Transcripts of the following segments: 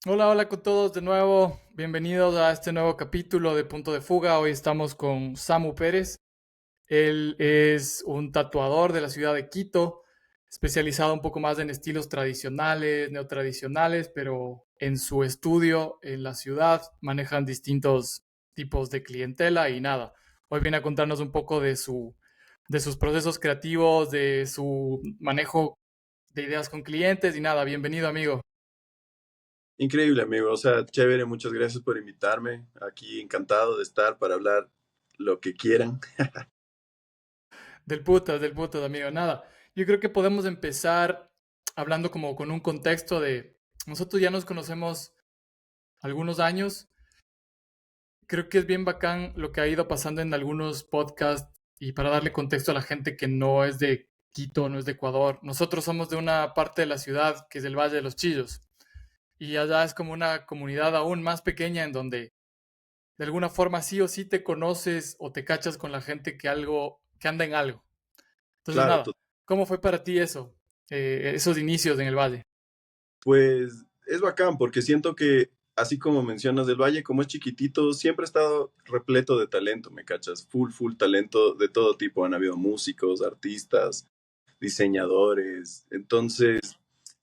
Hola, hola con todos de nuevo. Bienvenidos a este nuevo capítulo de Punto de Fuga. Hoy estamos con Samu Pérez. Él es un tatuador de la ciudad de Quito, especializado un poco más en estilos tradicionales, neotradicionales, pero en su estudio en la ciudad manejan distintos tipos de clientela y nada. Hoy viene a contarnos un poco de sus procesos creativos, de su manejo de ideas con clientes y nada. Bienvenido, amigo. Increíble, amigo. O sea, chévere, muchas gracias por invitarme. Aquí encantado de estar para hablar lo que quieran. Del putas, amigo. Nada, yo creo que podemos empezar hablando como con un contexto de, nosotros ya nos conocemos algunos años, creo que es bien bacán lo que ha ido pasando en algunos podcasts y para darle contexto a la gente que no es de Quito, no es de Ecuador, nosotros somos de una parte de la ciudad que es el Valle de los Chillos y allá es como una comunidad aún más pequeña en donde de alguna forma sí o sí te conoces o te cachas con la gente que anda en algo. Entonces, Claro, nada, ¿cómo fue para ti eso? Esos inicios en el Valle. pues es bacán porque siento que, así como mencionas del Valle, como es chiquitito, siempre ha estado repleto de talento, ¿me cachas? Full talento de todo tipo. Han habido músicos, artistas, diseñadores. Entonces,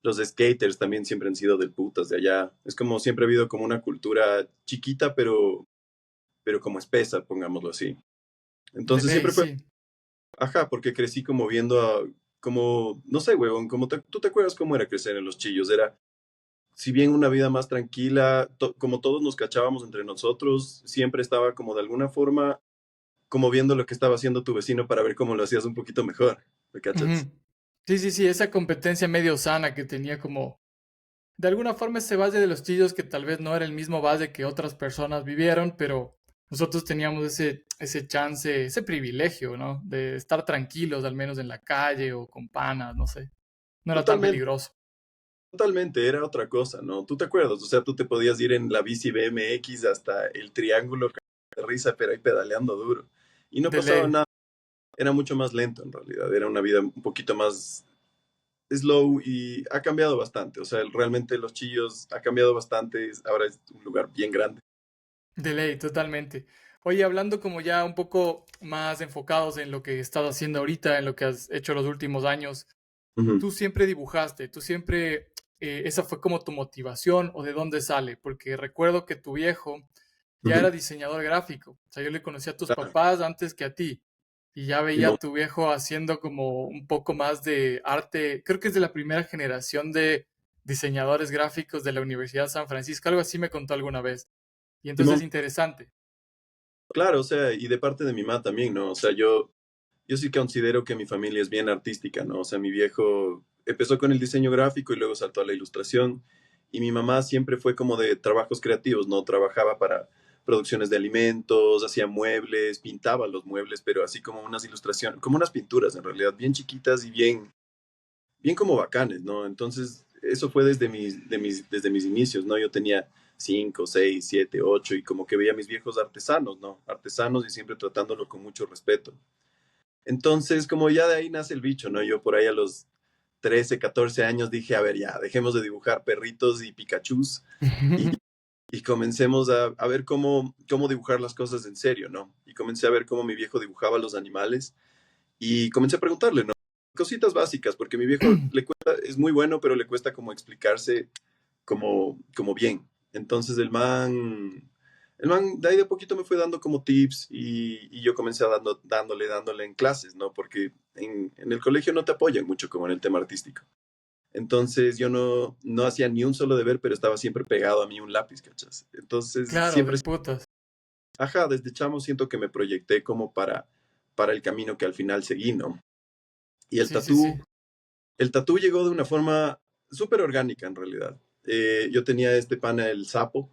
los skaters también siempre han sido del putas de allá. Es como siempre ha habido como una cultura chiquita, pero como espesa, pongámoslo así. De Entonces ley, siempre fue. sí. Ajá, porque crecí como viendo como, no sé, huevón, tú te acuerdas cómo era crecer en Los Chillos. Era, si bien una vida más tranquila, como todos nos cachábamos entre nosotros, siempre estaba como de alguna forma, como viendo lo que estaba haciendo tu vecino para ver cómo lo hacías un poquito mejor. ¿Me cachas? Ujú. Sí, sí, sí, esa competencia medio sana que tenía como, de alguna forma ese Valle de los Chillos que tal vez no era el mismo valle que otras personas vivieron, pero nosotros teníamos ese chance, ese privilegio, ¿no? De estar tranquilos, al menos en la calle o con panas, no sé. No era tan Totalmente, peligroso. totalmente, era otra cosa, ¿no? ¿Tú te acuerdas? O sea, tú te podías ir en la bici BMX hasta el triángulo de risa, pero ahí pedaleando duro. Y no De pasaba ley. nada, era mucho más lento en realidad, era una vida un poquito más slow y ha cambiado bastante. O sea, realmente Los Chillos ha cambiado bastante. Ahora es un lugar bien grande. De ley, totalmente. Oye, hablando como ya un poco más enfocados en lo que estás haciendo ahorita, en lo que has hecho los últimos años, Ujú, tú siempre dibujaste, tú siempre, esa fue como tu motivación o de dónde sale, porque recuerdo que tu viejo ya ujú. era diseñador gráfico, o sea, yo le conocí a tus Claro. papás antes que a ti y ya Y veía a tu viejo haciendo como un poco más de arte, creo que es de la primera generación de diseñadores gráficos de la Universidad de San Francisco, algo así me contó alguna vez. Y entonces Simón, interesante. claro, o sea, y de parte de mi mamá también, ¿no? O sea, yo sí considero que mi familia es bien artística, ¿no? O sea, mi viejo empezó con el diseño gráfico y luego saltó a la ilustración. Y mi mamá siempre fue como de trabajos creativos, ¿no? Trabajaba para producciones de alimentos, hacía muebles, pintaba los muebles, pero así como unas ilustraciones, como unas pinturas en realidad, bien chiquitas y bien como bacanes, ¿no? Entonces, eso fue desde mis inicios, ¿no? Yo tenía 5, 6, 7, 8 y como que veía a mis viejos artesanos, ¿no? Artesanos y siempre tratándolo con mucho respeto. Entonces, como ya de ahí nace el bicho, ¿no? Yo por ahí a los 13, 14 años dije, a ver, ya, dejemos de dibujar perritos y Pikachus y, y comencemos a ver cómo dibujar las cosas en serio, ¿no? Y comencé a ver cómo mi viejo dibujaba los animales y comencé a preguntarle, ¿no? Cositas básicas, porque mi viejo le cuesta, es muy bueno, pero le cuesta como explicarse como bien. Entonces el man de ahí de poquito me fue dando como tips y yo comencé dándole en clases, ¿no? Porque en el colegio no te apoyan mucho como en el tema artístico. Entonces yo no hacía ni un solo deber, pero estaba siempre pegado a mí un lápiz, ¿cachas? Entonces Claro, siempre, del putas. ajá, desde chamo siento que me proyecté como para el camino que al final seguí, ¿no? Y Sí, sí, sí. el tatú llegó de una forma súper orgánica en realidad. Yo tenía este pana, el sapo,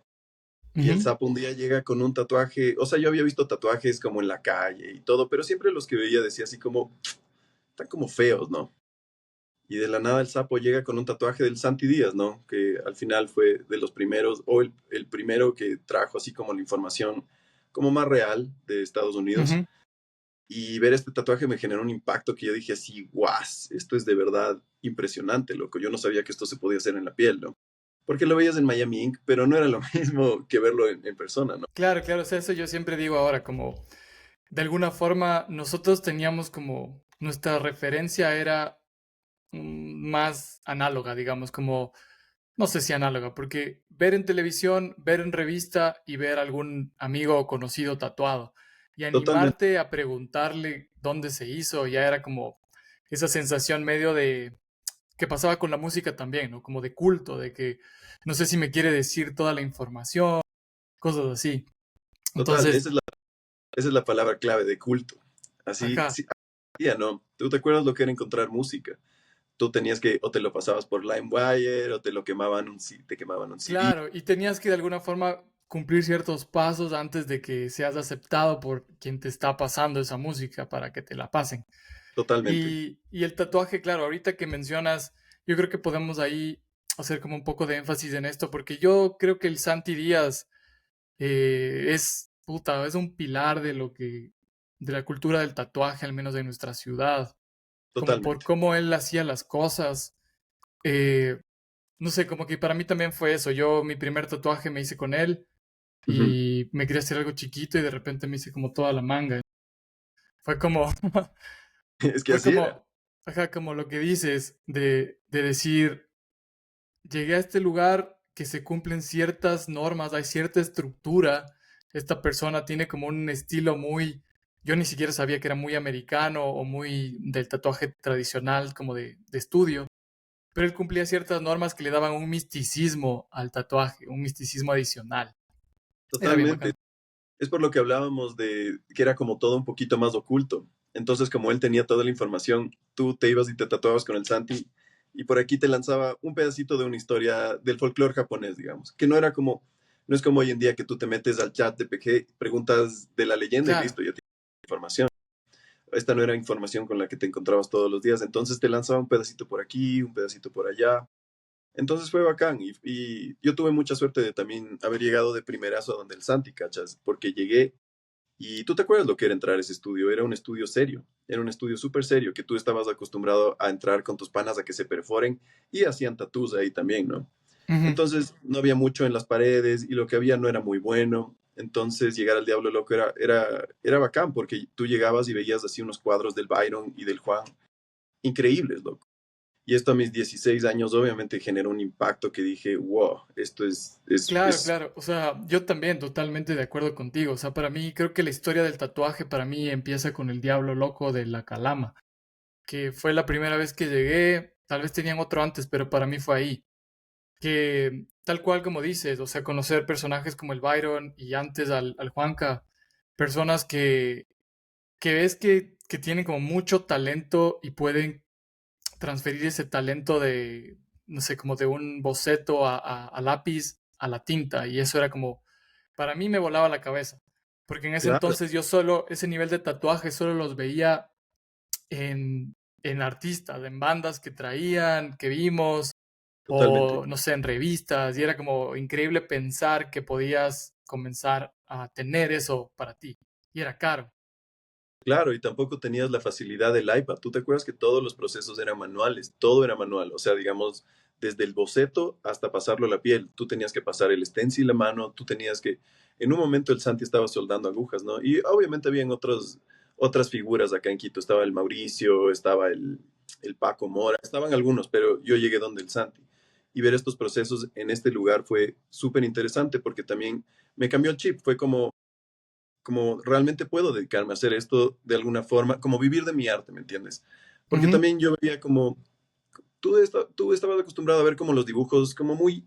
y el Ujú. sapo un día llega con un tatuaje, o sea, yo había visto tatuajes como en la calle y todo, pero siempre los que veía decía así como, están como feos, ¿no? Y de la nada el sapo llega con un tatuaje del Santi Díaz, ¿no? Que al final fue de los primeros, o el primero que trajo así como la información como más real de Estados Unidos. Ujú. Y ver este tatuaje me generó un impacto que yo dije así, guas, esto es de verdad impresionante, loco. Yo no sabía que esto se podía hacer en la piel, ¿no? porque lo veías en Miami Ink, pero no era lo mismo que verlo en persona, ¿no? Claro, claro, o sea, eso yo siempre digo ahora, como de alguna forma nosotros teníamos como nuestra referencia era más análoga, digamos, como, no sé si análoga, porque ver en televisión, ver en revista y ver algún amigo o conocido tatuado y Totalmente, animarte a preguntarle dónde se hizo, ya era como esa sensación medio de que pasaba con la música también, ¿no? Como de culto, de que no sé si me quiere decir toda la información, cosas así. total, Entonces, esa es la palabra clave de culto. Así, ajá, sí, ya, ¿no? ¿Tú te acuerdas lo que era encontrar música? Tú tenías que, o te lo pasabas por LimeWire, o te lo quemaban te quemaban un CD. claro, y tenías que de alguna forma cumplir ciertos pasos antes de que seas aceptado por quien te está pasando esa música para que te la pasen. Totalmente. Y el tatuaje, claro, ahorita que mencionas, yo creo que podemos ahí hacer como un poco de énfasis en esto, porque yo creo que el Santi Díaz es, puta, es un pilar de lo que, de la cultura del tatuaje, al menos de nuestra ciudad, como por Totalmente. cómo él hacía las cosas. eh, no sé, como que para mí también fue eso. Yo mi primer tatuaje me hice con él Ujú. y me quería hacer algo chiquito y de repente me hice como toda la manga. Fue como, Es que fue así era. como, ajá, como lo que dices de decir, llegué a este lugar que se cumplen ciertas normas, hay cierta estructura. Esta persona tiene como un estilo muy, yo ni siquiera sabía que era muy americano o muy del tatuaje tradicional como de estudio, pero él cumplía ciertas normas que le daban un misticismo al tatuaje, un misticismo adicional. Era bien Totalmente. bacán. Es por lo que hablábamos de que era como todo un poquito más oculto. Entonces, como él tenía toda la información, tú te ibas y te tatuabas con el Santi y por aquí te lanzaba un pedacito de una historia del folclore japonés, digamos, que no era como, no es como hoy en día que tú te metes al chat de PG, preguntas de la leyenda y Claro, listo, ya tienes información. Esta no era información con la que te encontrabas todos los días, entonces te lanzaba un pedacito por aquí, un pedacito por allá. Entonces fue bacán y yo tuve mucha suerte de también haber llegado de primerazo a donde el Santi, ¿cachas? Porque llegué y tú te acuerdas lo que era entrar a ese estudio, era un estudio serio, era un estudio súper serio, que tú estabas acostumbrado a entrar con tus panas a que se perforen y hacían tatús ahí también, ¿no? ujú, Entonces no había mucho en las paredes y lo que había no era muy bueno. Entonces llegar al Diablo Loco era bacán porque tú llegabas y veías así unos cuadros del Byron y del Juan increíbles, loco. Y esto a mis 16 años obviamente generó un impacto que dije, wow, esto claro, es claro. O sea, yo también totalmente de acuerdo contigo. O sea, para mí creo que la historia del tatuaje para mí empieza con el Diablo Loco de la Calama, que fue la primera vez que llegué. Tal vez tenían otro antes, pero para mí fue ahí. Que tal cual como dices, o sea, conocer personajes como el Byron y antes al Juanca, personas que ves que tienen como mucho talento y pueden transferir ese talento de, no sé, como de un boceto a lápiz a la tinta. Y eso era como, para mí me volaba la cabeza. Porque en ese claro, entonces yo solo, ese nivel de tatuaje solo los veía en artistas, en bandas que traían, que vimos, totalmente. o no sé, en revistas. Y era como increíble pensar que podías comenzar a tener eso para ti. Y era caro. Claro, y tampoco tenías la facilidad del iPad. Tú te acuerdas que todos los procesos eran manuales, todo era manual. O sea, digamos, desde el boceto hasta pasarlo a la piel. Tú tenías que pasar el stencil a mano, tú tenías que... En un momento el Santi estaba soldando agujas, ¿no? Y obviamente habían otras figuras acá en Quito. Estaba el Mauricio, estaba el Paco Mora, estaban algunos, pero yo llegué donde el Santi. Y ver estos procesos en este lugar fue súper interesante porque también me cambió el chip. Fue como realmente puedo dedicarme a hacer esto de alguna forma, como vivir de mi arte, ¿me entiendes? Porque Ujú. también yo veía como, tú estabas acostumbrado a ver como los dibujos como muy,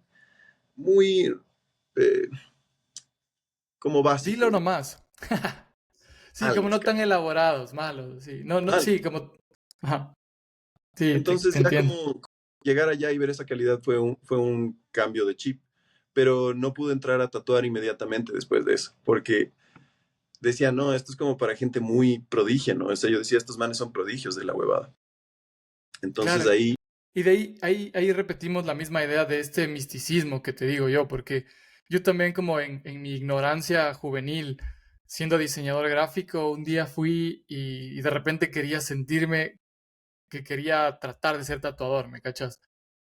eh, como Dilo básicos, nomás. Sí, como malos, no tan elaborados, malos, sí. No, no, sí, malos. como... Ajá. Sí, Entonces te ya entiendo. como llegar allá y ver esa calidad fue un cambio de chip, pero no pude entrar a tatuar inmediatamente después de eso, porque decía, no, esto es como para gente muy prodigia, ¿no? O sea, yo decía, estos manes son prodigios de la huevada. Entonces Claro. ahí, Y de ahí repetimos la misma idea de este misticismo que te digo yo, porque yo también como en mi ignorancia juvenil, siendo diseñador gráfico, un día fui y de repente quería sentirme que quería tratar de ser tatuador, ¿me cachas?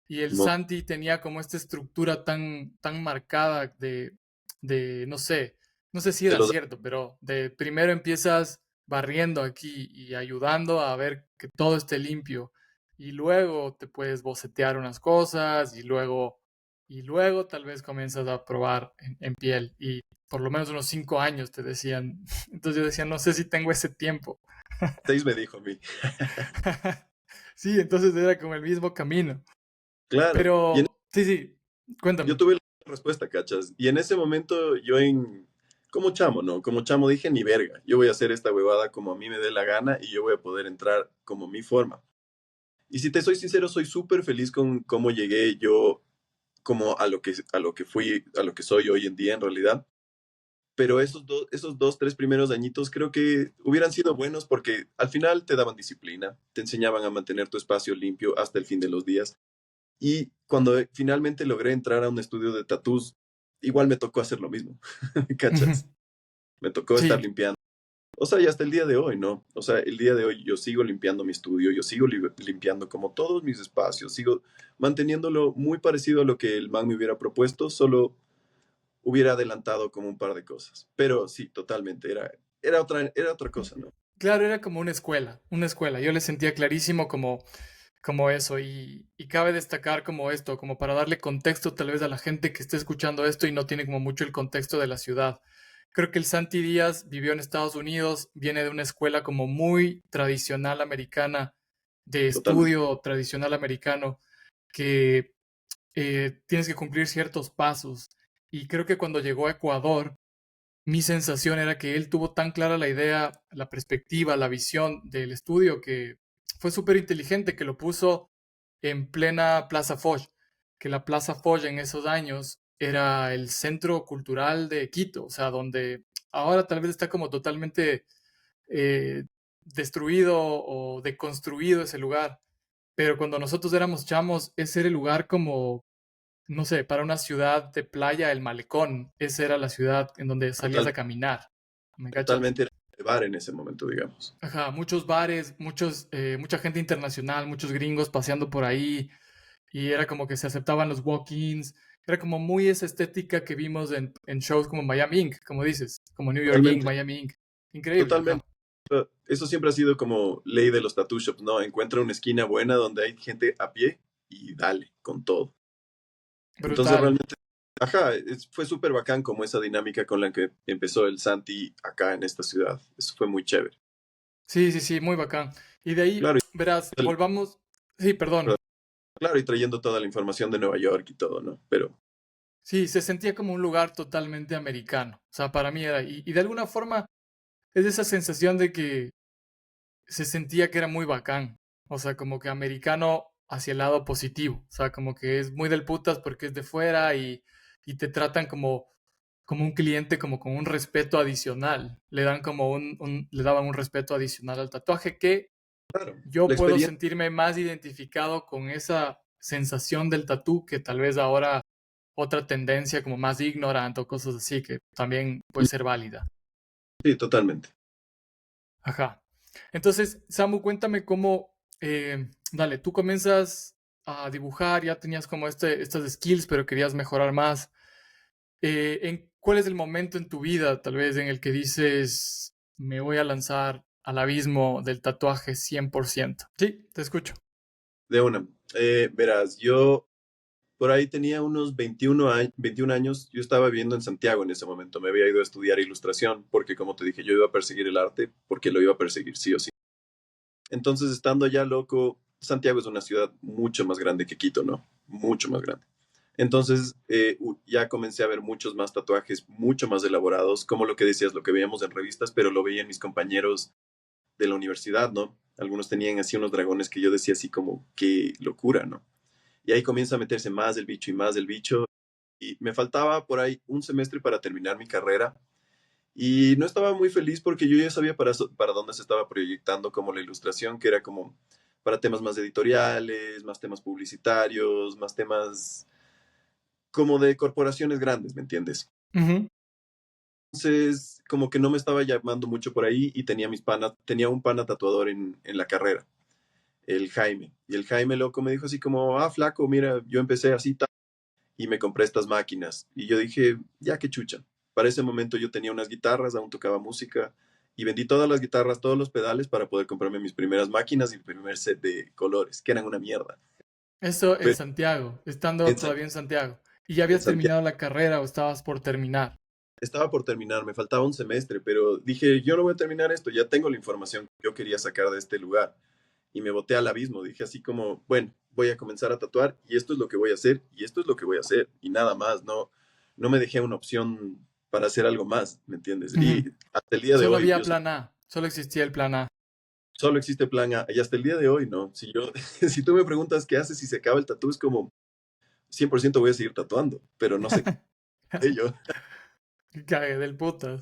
Y el Mo- Santi tenía como esta estructura tan marcada no sé si de era los, cierto, pero de primero empiezas barriendo aquí y ayudando a ver que todo esté limpio. Y luego te puedes bocetear unas cosas y luego tal vez comienzas a probar en piel. Y por lo menos unos 5 años te decían. Entonces yo decía, no sé si tengo ese tiempo. 6 me dijo a mí. Sí, entonces era como el mismo camino. Claro. Pero, sí, sí, Yo cuéntame. tuve la respuesta, ¿cachas? Y en ese momento como chamo, ¿no? Como chamo dije, ni verga, yo voy a hacer esta huevada como a mí me dé la gana y yo voy a poder entrar como mi forma. Y si te soy sincero, soy súper feliz con cómo llegué yo como a lo que fui, a lo que soy hoy en día en realidad. Pero esos dos, tres primeros añitos creo que hubieran sido buenos porque al final te daban disciplina, te enseñaban a mantener tu espacio limpio hasta el fin de los días. Y cuando finalmente logré entrar a un estudio de tattoos, igual me tocó hacer lo mismo, Ujú. ¿cachas? Me tocó estar Sí, limpiando. O sea, y hasta el día de hoy, ¿no? O sea, el día de hoy yo sigo limpiando mi estudio, yo sigo limpiando como todos mis espacios, sigo manteniéndolo muy parecido a lo que el man me hubiera propuesto, solo hubiera adelantado como un par de cosas. Pero sí, totalmente, era otra cosa, ¿no? claro, era como una escuela, una escuela. Yo le sentía clarísimo como eso. Y cabe destacar como esto, como para darle contexto tal vez a la gente que esté escuchando esto y no tiene como mucho el contexto de la ciudad. Creo que el Santi Díaz vivió en Estados Unidos, viene de una escuela como muy tradicional americana, de Totalmente. estudio tradicional americano, que tienes que cumplir ciertos pasos. Y creo que cuando llegó a Ecuador, mi sensación era que él tuvo tan clara la idea, la perspectiva, la visión del estudio que fue súper inteligente, que lo puso en plena Plaza Foch, que la Plaza Foch en esos años era el centro cultural de Quito, o sea, donde ahora tal vez está como totalmente eh, destruido o deconstruido ese lugar, pero cuando nosotros éramos chamos, ese era el lugar como no sé, para una ciudad de playa, el Malecón, esa era la ciudad en donde salías Total, a caminar, ¿me cachas? totalmente era el bar en ese momento, digamos. Ajá, muchos bares, mucha gente internacional, muchos gringos paseando por ahí, y era como que se aceptaban los walk-ins, era como muy esa estética que vimos en shows como Miami Ink, como dices, como New York Ink, Totalmente, Miami Ink. Increíble, totalmente. ajá. Eso siempre ha sido como ley de los tattoo shops, ¿no? Encuentra una esquina buena donde hay gente a pie y dale, con todo. Entonces Brutal. realmente, ajá, fue súper bacán como esa dinámica con la que empezó el Santi acá en esta ciudad. Eso fue muy chévere. Sí, sí, sí, muy bacán. Y de ahí, Claro, verás, y, volvamos, sí, perdón. claro, y trayendo toda la información de Nueva York y todo, ¿no? Pero, Sí, se sentía como un lugar totalmente americano. O sea, para mí era, y de alguna forma es esa sensación de que se sentía que era muy bacán. O sea, como que americano hacia el lado positivo. O sea, como que es muy del putas porque es de fuera y te tratan como un cliente, como con un respeto adicional. Le dan como le daban un respeto adicional al tatuaje que claro, la yo puedo experiencia, sentirme más identificado con esa sensación del tatú que tal vez ahora otra tendencia como más ignorante o cosas así que también puede ser válida. sí, totalmente. Ajá. Entonces, Samu, cuéntame cómo, dale, tú comienzas a dibujar, ya tenías como estas skills, pero querías mejorar más. ¿Cuál es el momento en tu vida, tal vez, en el que dices, me voy a lanzar al abismo del tatuaje 100%? Sí, te escucho. De una. Verás, yo por ahí tenía unos 21 años. Yo estaba viviendo en Santiago en ese momento. Me había ido a estudiar ilustración porque, como te dije, yo iba a perseguir el arte porque lo iba a perseguir sí o sí. Entonces, estando allá loco, Santiago es una ciudad mucho más grande que Quito, ¿no? Mucho más grande. Entonces, ya comencé a ver muchos más tatuajes, mucho más elaborados, como lo que decías, lo que veíamos en revistas, pero lo veían mis compañeros de la universidad, ¿no? Algunos tenían así unos dragones que yo decía así como, qué locura, ¿no? Y ahí comienza a meterse más el bicho y más el bicho. Y me faltaba por ahí un semestre para terminar mi carrera. Y no estaba muy feliz porque yo ya sabía para dónde se estaba proyectando como la ilustración, que era como para temas más editoriales, más temas publicitarios, más temas como de corporaciones grandes, ¿me entiendes? Ujú. Entonces, como que no me estaba llamando mucho por ahí y tenía un pana tatuador en la carrera. el Jaime. Y el Jaime loco me dijo así como, ah, flaco, mira, yo empecé así y me compré estas máquinas. Y yo dije, ya qué chucha. Para ese momento yo tenía unas guitarras, aún tocaba música y vendí todas las guitarras, todos los pedales para poder comprarme mis primeras máquinas y mi primer set de colores, que eran una mierda. Eso en Pero Santiago, estando en San- todavía en Santiago. ¿Y ya en habías Santiago terminado la carrera o estabas por terminar? estaba por terminar, me faltaba un semestre, pero dije, yo no voy a terminar esto, ya tengo la información que yo quería sacar de este lugar. Y me boté al abismo, dije así como, bueno, voy a comenzar a tatuar y esto es lo que voy a hacer y esto es lo que voy a hacer y nada más, no me dejé una opción para hacer algo más, ¿me entiendes? Ujú. Y hasta el día de Solo hoy, había plan A, solo existía el plan A. solo existe plan A y hasta el día de hoy, ¿no? Si yo, si tú me preguntas qué haces si se acaba el tatú, es como 100% voy a seguir tatuando, pero no sé qué yo. Qué cague del putas.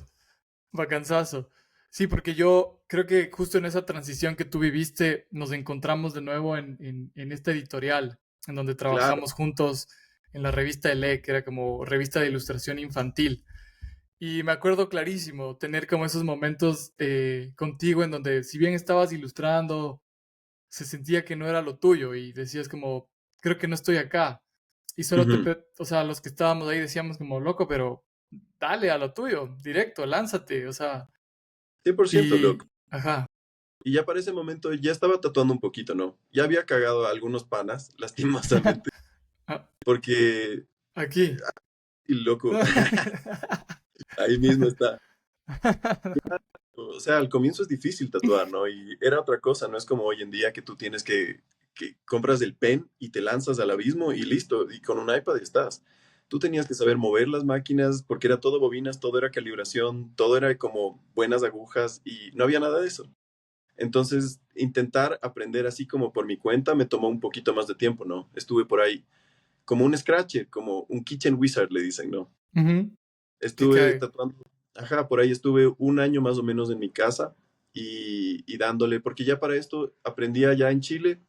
Vacanzazo. Sí, porque yo creo que justo en esa transición que tú viviste, nos encontramos de nuevo en esta editorial, en donde Claro. trabajamos juntos en la revista ELE, que era como revista de ilustración infantil. Y me acuerdo clarísimo tener como esos momentos contigo en donde si bien estabas ilustrando, se sentía que no era lo tuyo y decías como, creo que no estoy acá. Y solo Ujú. o sea, los que estábamos ahí decíamos como, loco, pero dale a lo tuyo, directo, lánzate, o sea, 100% loco. ajá, Y ya para ese momento ya estaba tatuando un poquito, ¿no? Ya había cagado a algunos panas, lastimosamente, ah, porque, aquí. y loco, ahí mismo está. O sea, al comienzo es difícil tatuar, ¿no? Y era otra cosa, no es como hoy en día que tú tienes que compras el pen y te lanzas al abismo y listo, y con un iPad estás. Tú tenías que saber mover las máquinas porque era todo bobinas, todo era calibración, todo era como buenas agujas y no había nada de eso. Entonces, intentar aprender así como por mi cuenta me tomó un poquito más de tiempo, ¿no? Estuve por ahí como un scratcher, como un kitchen wizard, le dicen, ¿no? Ujú, ¿qué Estuve cae? tatuando, ajá, por ahí estuve un año más o menos en mi casa y dándole, porque ya para esto aprendía ya en Chile,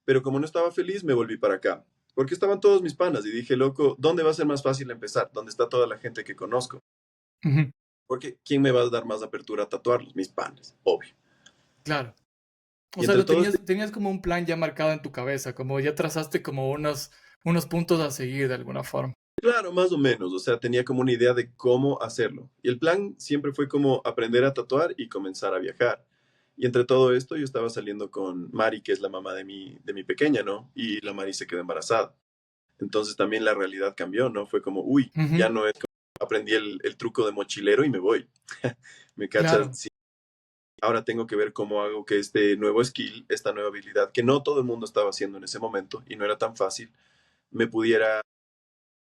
pero como no estaba feliz, me volví para acá, porque estaban todos mis panas y dije, loco, ¿dónde va a ser más fácil empezar? ¿Dónde está toda la gente que conozco? Ujú, Porque ¿quién me va a dar más apertura a tatuarlos? Mis panas, obvio. claro. O Y sea, entre lo todos, tenías como un plan ya marcado en tu cabeza, como ya trazaste como unos puntos a seguir de alguna forma. claro, más o menos, o sea, tenía como una idea de cómo hacerlo. Y el plan siempre fue como aprender a tatuar y comenzar a viajar. Y entre todo esto, yo estaba saliendo con Mari, que es la mamá de mi pequeña, ¿no? Y la Mari se quedó embarazada. Entonces también la realidad cambió, ¿no? Fue como, uy, ya Ujú, no es como aprendí el truco de mochilero y me voy. ¿Me cachas? claro, Sí. Ahora tengo que ver cómo hago que este nuevo skill, esta nueva habilidad, que no todo el mundo estaba haciendo en ese momento y no era tan fácil, me pudiera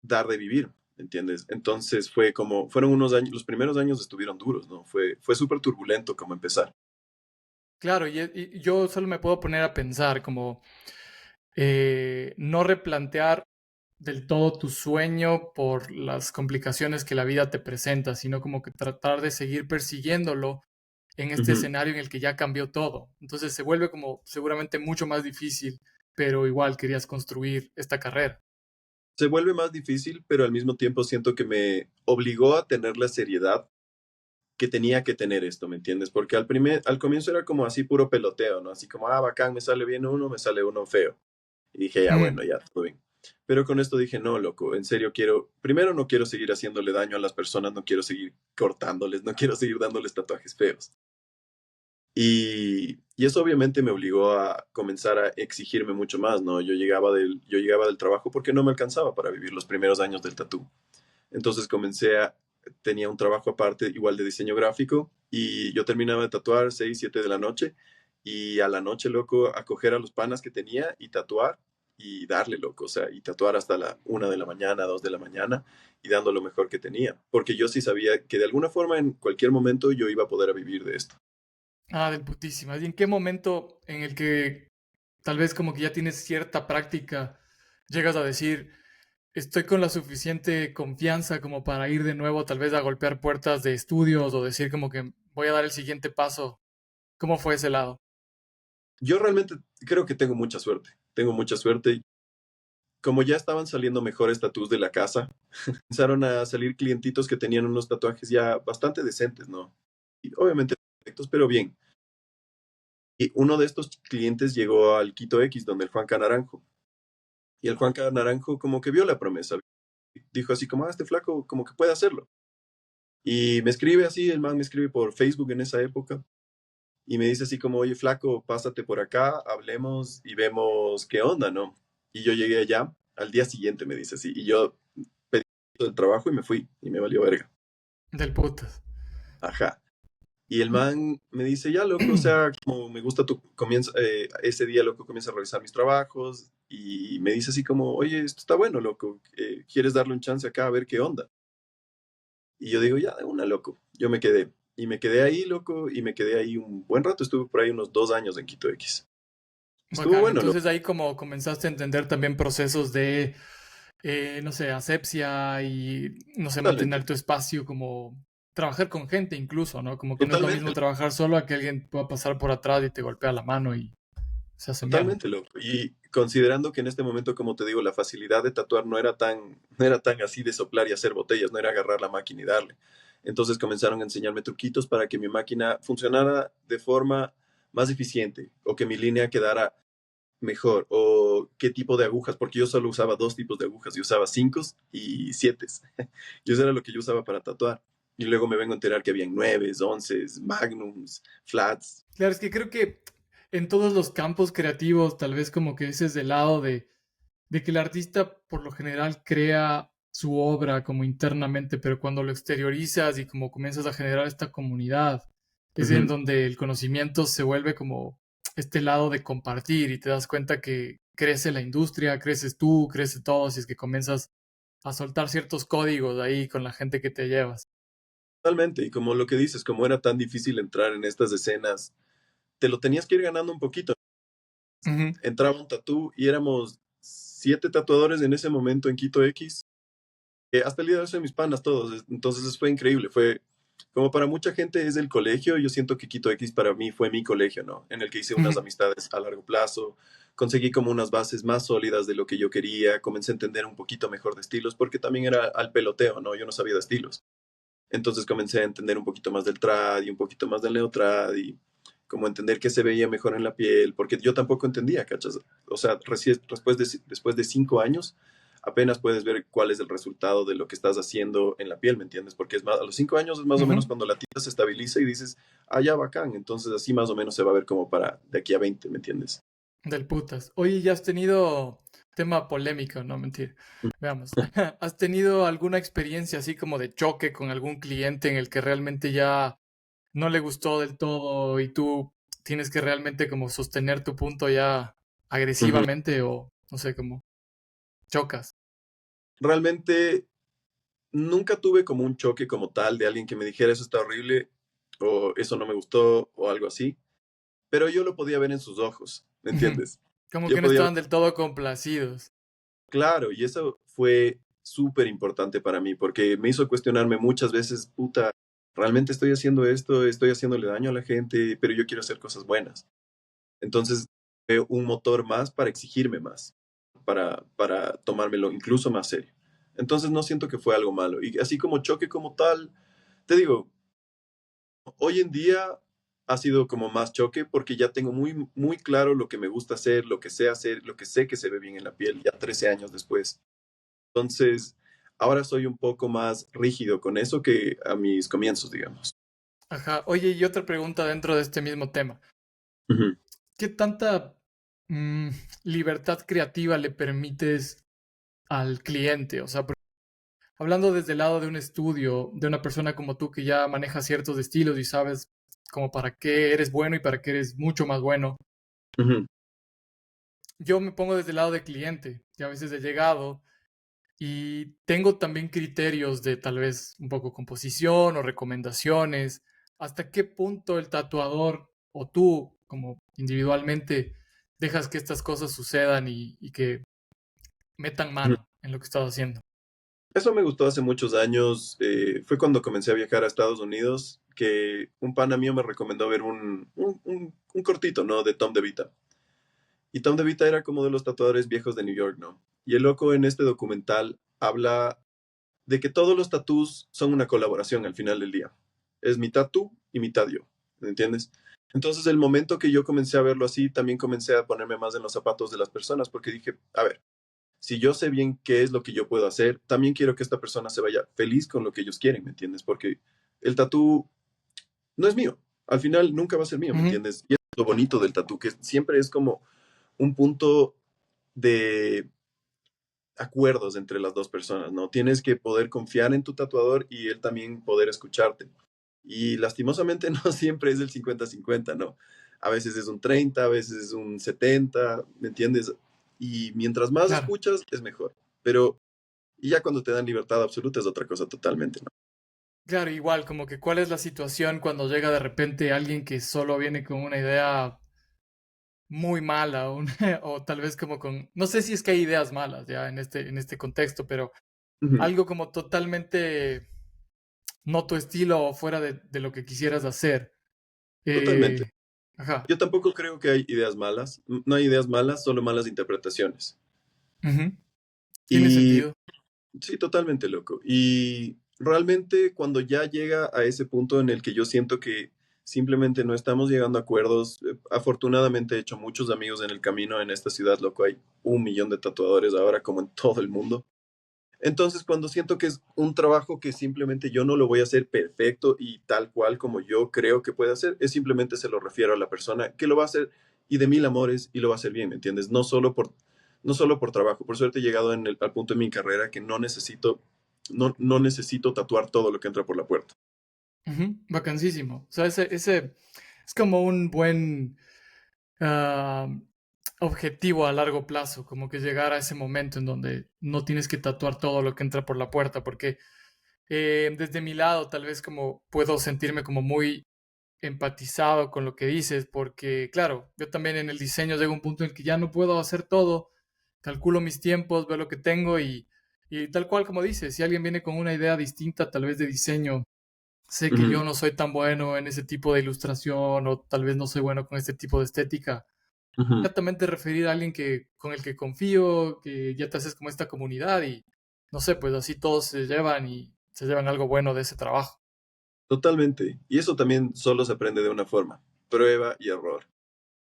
dar de vivir, ¿entiendes? Entonces fue como, fueron unos años, los primeros años estuvieron duros, ¿no? Fue súper turbulento como empezar. claro, y yo solo me puedo poner a pensar como no replantear del todo tu sueño por las complicaciones que la vida te presenta, sino como que tratar de seguir persiguiéndolo en este Ujú. escenario en el que ya cambió todo. Entonces se vuelve como seguramente mucho más difícil, pero igual querías construir esta carrera. Se vuelve más difícil, pero al mismo tiempo siento que me obligó a tener la seriedad que tenía que tener esto, ¿me entiendes? Porque al comienzo era como así puro peloteo, ¿no? Así como, ah, bacán, me sale bien uno, me sale uno feo. Y dije, ya, Ujú, bueno, ya, todo bien. Pero con esto dije, no, loco, en serio quiero, primero no quiero seguir haciéndole daño a las personas, no quiero seguir cortándoles, no quiero seguir dándoles tatuajes feos. Y eso obviamente me obligó a comenzar a exigirme mucho más, ¿no? Yo llegaba del trabajo porque no me alcanzaba para vivir los primeros años del tatú. Entonces tenía un trabajo aparte igual de diseño gráfico y yo terminaba de tatuar 6 7 de la noche y a la noche, loco, a coger a los panas que tenía y tatuar y darle, loco, o sea, y tatuar hasta la 1 de la mañana, 2 de la mañana y dando lo mejor que tenía, porque yo sí sabía que de alguna forma en cualquier momento yo iba a poder vivir de esto. ah, del putísima. ¿Y en qué momento en el que tal vez como que ya tienes cierta práctica, llegas a decir, estoy con la suficiente confianza como para ir de nuevo tal vez a golpear puertas de estudios o decir como que voy a dar el siguiente paso? ¿Cómo fue ese lado? Yo realmente creo que tengo mucha suerte. Como ya estaban saliendo mejores tatús de la casa, empezaron a salir clientitos que tenían unos tatuajes ya bastante decentes, ¿no? Y obviamente perfectos, pero bien. uno de estos clientes llegó al Quito X, donde el Juanca Naranjo. Y el Juanca Naranjo como que vio la promesa. Dijo así como, este flaco como que puede hacerlo. Y me escribe así, el man me escribe por Facebook en esa época. Y me dice así como, oye, flaco, pásate por acá, hablemos y vemos qué onda, ¿no? Y yo llegué allá, al día siguiente me dice así. Y yo pedí el trabajo y me fui. Y me valió verga. Del putas. Ajá. Y el man me dice, ya, loco, o sea, como me gusta tu comienzo, ese día, loco, comienza a revisar mis trabajos y me dice así como, oye, esto está bueno, loco, ¿quieres darle un chance acá a ver qué onda? Y yo digo, ya, de una, loco. Yo me quedé. Y me quedé ahí, loco, y me quedé ahí un buen rato. Estuve por ahí unos 2 años en Quito X. Estuvo Bacán. bueno, loco. Entonces ahí como comenzaste a entender también procesos de, no sé, asepsia y, no sé, Totalmente. mantener tu espacio, como trabajar con gente incluso, ¿no? Como que no es lo mismo Totalmente, trabajar solo a que alguien pueda pasar por atrás y te golpea la mano y se hace mierda. totalmente, loco. Y considerando que en este momento, como te digo, la facilidad de tatuar no era tan así de soplar y hacer botellas, no era agarrar la máquina y darle. Entonces comenzaron a enseñarme truquitos para que mi máquina funcionara de forma más eficiente o que mi línea quedara mejor o qué tipo de agujas, porque yo solo usaba dos tipos de agujas, yo usaba 5 y 7. Y eso era lo que yo usaba para tatuar. Y luego me vengo a enterar que habían 9, 11, magnums, flats. Claro, es que creo que en todos los campos creativos, tal vez como que ese es del lado de que el artista por lo general crea su obra como internamente, pero cuando lo exteriorizas y como comienzas a generar esta comunidad, es en Ujú. donde el conocimiento se vuelve como este lado de compartir y te das cuenta que crece la industria, creces tú, crece todos y es que comienzas a soltar ciertos códigos ahí con la gente que te llevas. Totalmente, y como lo que dices, como era tan difícil entrar en estas escenas, te lo tenías que ir ganando un poquito. Ujú. Entraba un tatú y éramos 7 tatuadores en ese momento en Quito X. Hasta el día de hoy son mis panas todos, entonces fue increíble, fue como para mucha gente es el colegio, yo siento que Quito X para mí fue mi colegio, ¿no? En el que hice unas Ujú. amistades a largo plazo, conseguí como unas bases más sólidas de lo que yo quería, comencé a entender un poquito mejor de estilos, porque también era al peloteo, ¿no? Yo no sabía de estilos. Entonces comencé a entender un poquito más del trad y un poquito más del neotrad y como entender qué se veía mejor en la piel, porque yo tampoco entendía, ¿cachas? O sea, recién, después de 5 años, apenas puedes ver cuál es el resultado de lo que estás haciendo en la piel, ¿me entiendes? Porque es más, a los 5 años es más o menos Ujú. cuando la tinta se estabiliza y dices, ah, ya, bacán, entonces así más o menos se va a ver como para de aquí a 20, ¿me entiendes? Del putas. Oye, ¿ya has tenido tema polémico? No, mentir. Veamos. ¿Has tenido alguna experiencia así como de choque con algún cliente en el que realmente ya no le gustó del todo y tú tienes que realmente como sostener tu punto ya Ujú. agresivamente o no sé, como chocas? Realmente nunca tuve como un choque como tal de alguien que me dijera eso está horrible o eso no me gustó o algo así, pero yo lo podía ver en sus ojos, ¿me Ujú. entiendes? Como Yo que no podía ver, estaban del todo complacidos. claro, y eso fue súper importante para mí, porque me hizo cuestionarme muchas veces, puta, realmente estoy haciendo esto, estoy haciéndole daño a la gente, pero yo quiero hacer cosas buenas. Entonces, fue un motor más para exigirme más, para tomármelo incluso más serio. Entonces, no siento que fue algo malo. Y así como choque como tal, te digo, hoy en día ha sido como más choque porque ya tengo muy, muy claro lo que me gusta hacer, lo que sé hacer, lo que sé que se ve bien en la piel, ya 13 años después. Entonces, ahora soy un poco más rígido con eso que a mis comienzos, digamos. Ajá. Oye, y otra pregunta dentro de este mismo tema. Ujú, ¿Qué tanta mm, libertad creativa le permites al cliente? O sea, hablando desde el lado de un estudio, de una persona como tú que ya maneja ciertos estilos y sabes como para qué eres bueno y para qué eres mucho más bueno. ujú, Yo me pongo desde el lado de cliente, que a veces he llegado y tengo también criterios de tal vez un poco composición o recomendaciones. ¿Hasta qué punto el tatuador o tú como individualmente dejas que estas cosas sucedan y que metan ujú. mano en lo que estás haciendo? Eso me gustó hace muchos años. Fue cuando comencé a viajar a Estados Unidos que un pana mío me recomendó ver un cortito, ¿no? De Tom DeVita. Y Tom DeVita era como de los tatuadores viejos de New York, ¿no? Y el loco en este documental habla de que todos los tatús son una colaboración al final del día. Es mitad tú y mitad yo, ¿me entiendes? Entonces, el momento que yo comencé a verlo así, también comencé a ponerme más en los zapatos de las personas, porque dije, a ver, si yo sé bien qué es lo que yo puedo hacer, también quiero que esta persona se vaya feliz con lo que ellos quieren, ¿me entiendes? Porque el tatú no es mío. Al final nunca va a ser mío, ¿me Ujú. entiendes? Y es lo bonito del tatú, que siempre es como un punto de acuerdos entre las dos personas, ¿no? Tienes que poder confiar en tu tatuador y él también poder escucharte. Y lastimosamente no siempre es el 50-50, ¿no? A veces es un 30, a veces es un 70, ¿me entiendes? Y mientras más Claro, escuchas, es mejor. Pero y ya cuando te dan libertad absoluta es otra cosa totalmente, ¿no? claro, igual, como que cuál es la situación cuando llega de repente alguien que solo viene con una idea muy mala, o tal vez como con, no sé si es que hay ideas malas ya en este contexto, pero Ujú, algo como totalmente no tu estilo o fuera de lo que quisieras hacer. totalmente. Ajá. Yo tampoco creo que hay ideas malas. No hay ideas malas, solo malas interpretaciones. Ujú. Tiene Y sentido. sí, totalmente loco. Y realmente cuando ya llega a ese punto en el que yo siento que simplemente no estamos llegando a acuerdos, afortunadamente he hecho muchos amigos en el camino en esta ciudad, loco, hay 1 millón de tatuadores ahora como en todo el mundo. Entonces, cuando siento que es un trabajo que simplemente yo no lo voy a hacer perfecto y tal cual como yo creo que puede hacer, es simplemente se lo refiero a la persona que lo va a hacer y de mil amores y lo va a hacer bien, ¿me entiendes? No solo por trabajo. Por suerte he llegado al punto de mi carrera que no necesito tatuar todo lo que entra por la puerta. Ujú. Bacanísimo. O sea, ese es como un buen ah, objetivo a largo plazo, como que llegar a ese momento en donde no tienes que tatuar todo lo que entra por la puerta, porque desde mi lado tal vez como puedo sentirme como muy empatizado con lo que dices, porque claro, yo también en el diseño llego a un punto en el que ya no puedo hacer todo, calculo mis tiempos, veo lo que tengo y tal cual como dices, si alguien viene con una idea distinta tal vez de diseño, sé que yo Ujú, no soy tan bueno en ese tipo de ilustración o tal vez no soy bueno con este tipo de estética. ujú. Exactamente referir a alguien que, con el que confío, que ya te haces como esta comunidad y no sé, pues así todos se llevan y se llevan algo bueno de ese trabajo. Totalmente. Y eso también solo se aprende de una forma, prueba y error.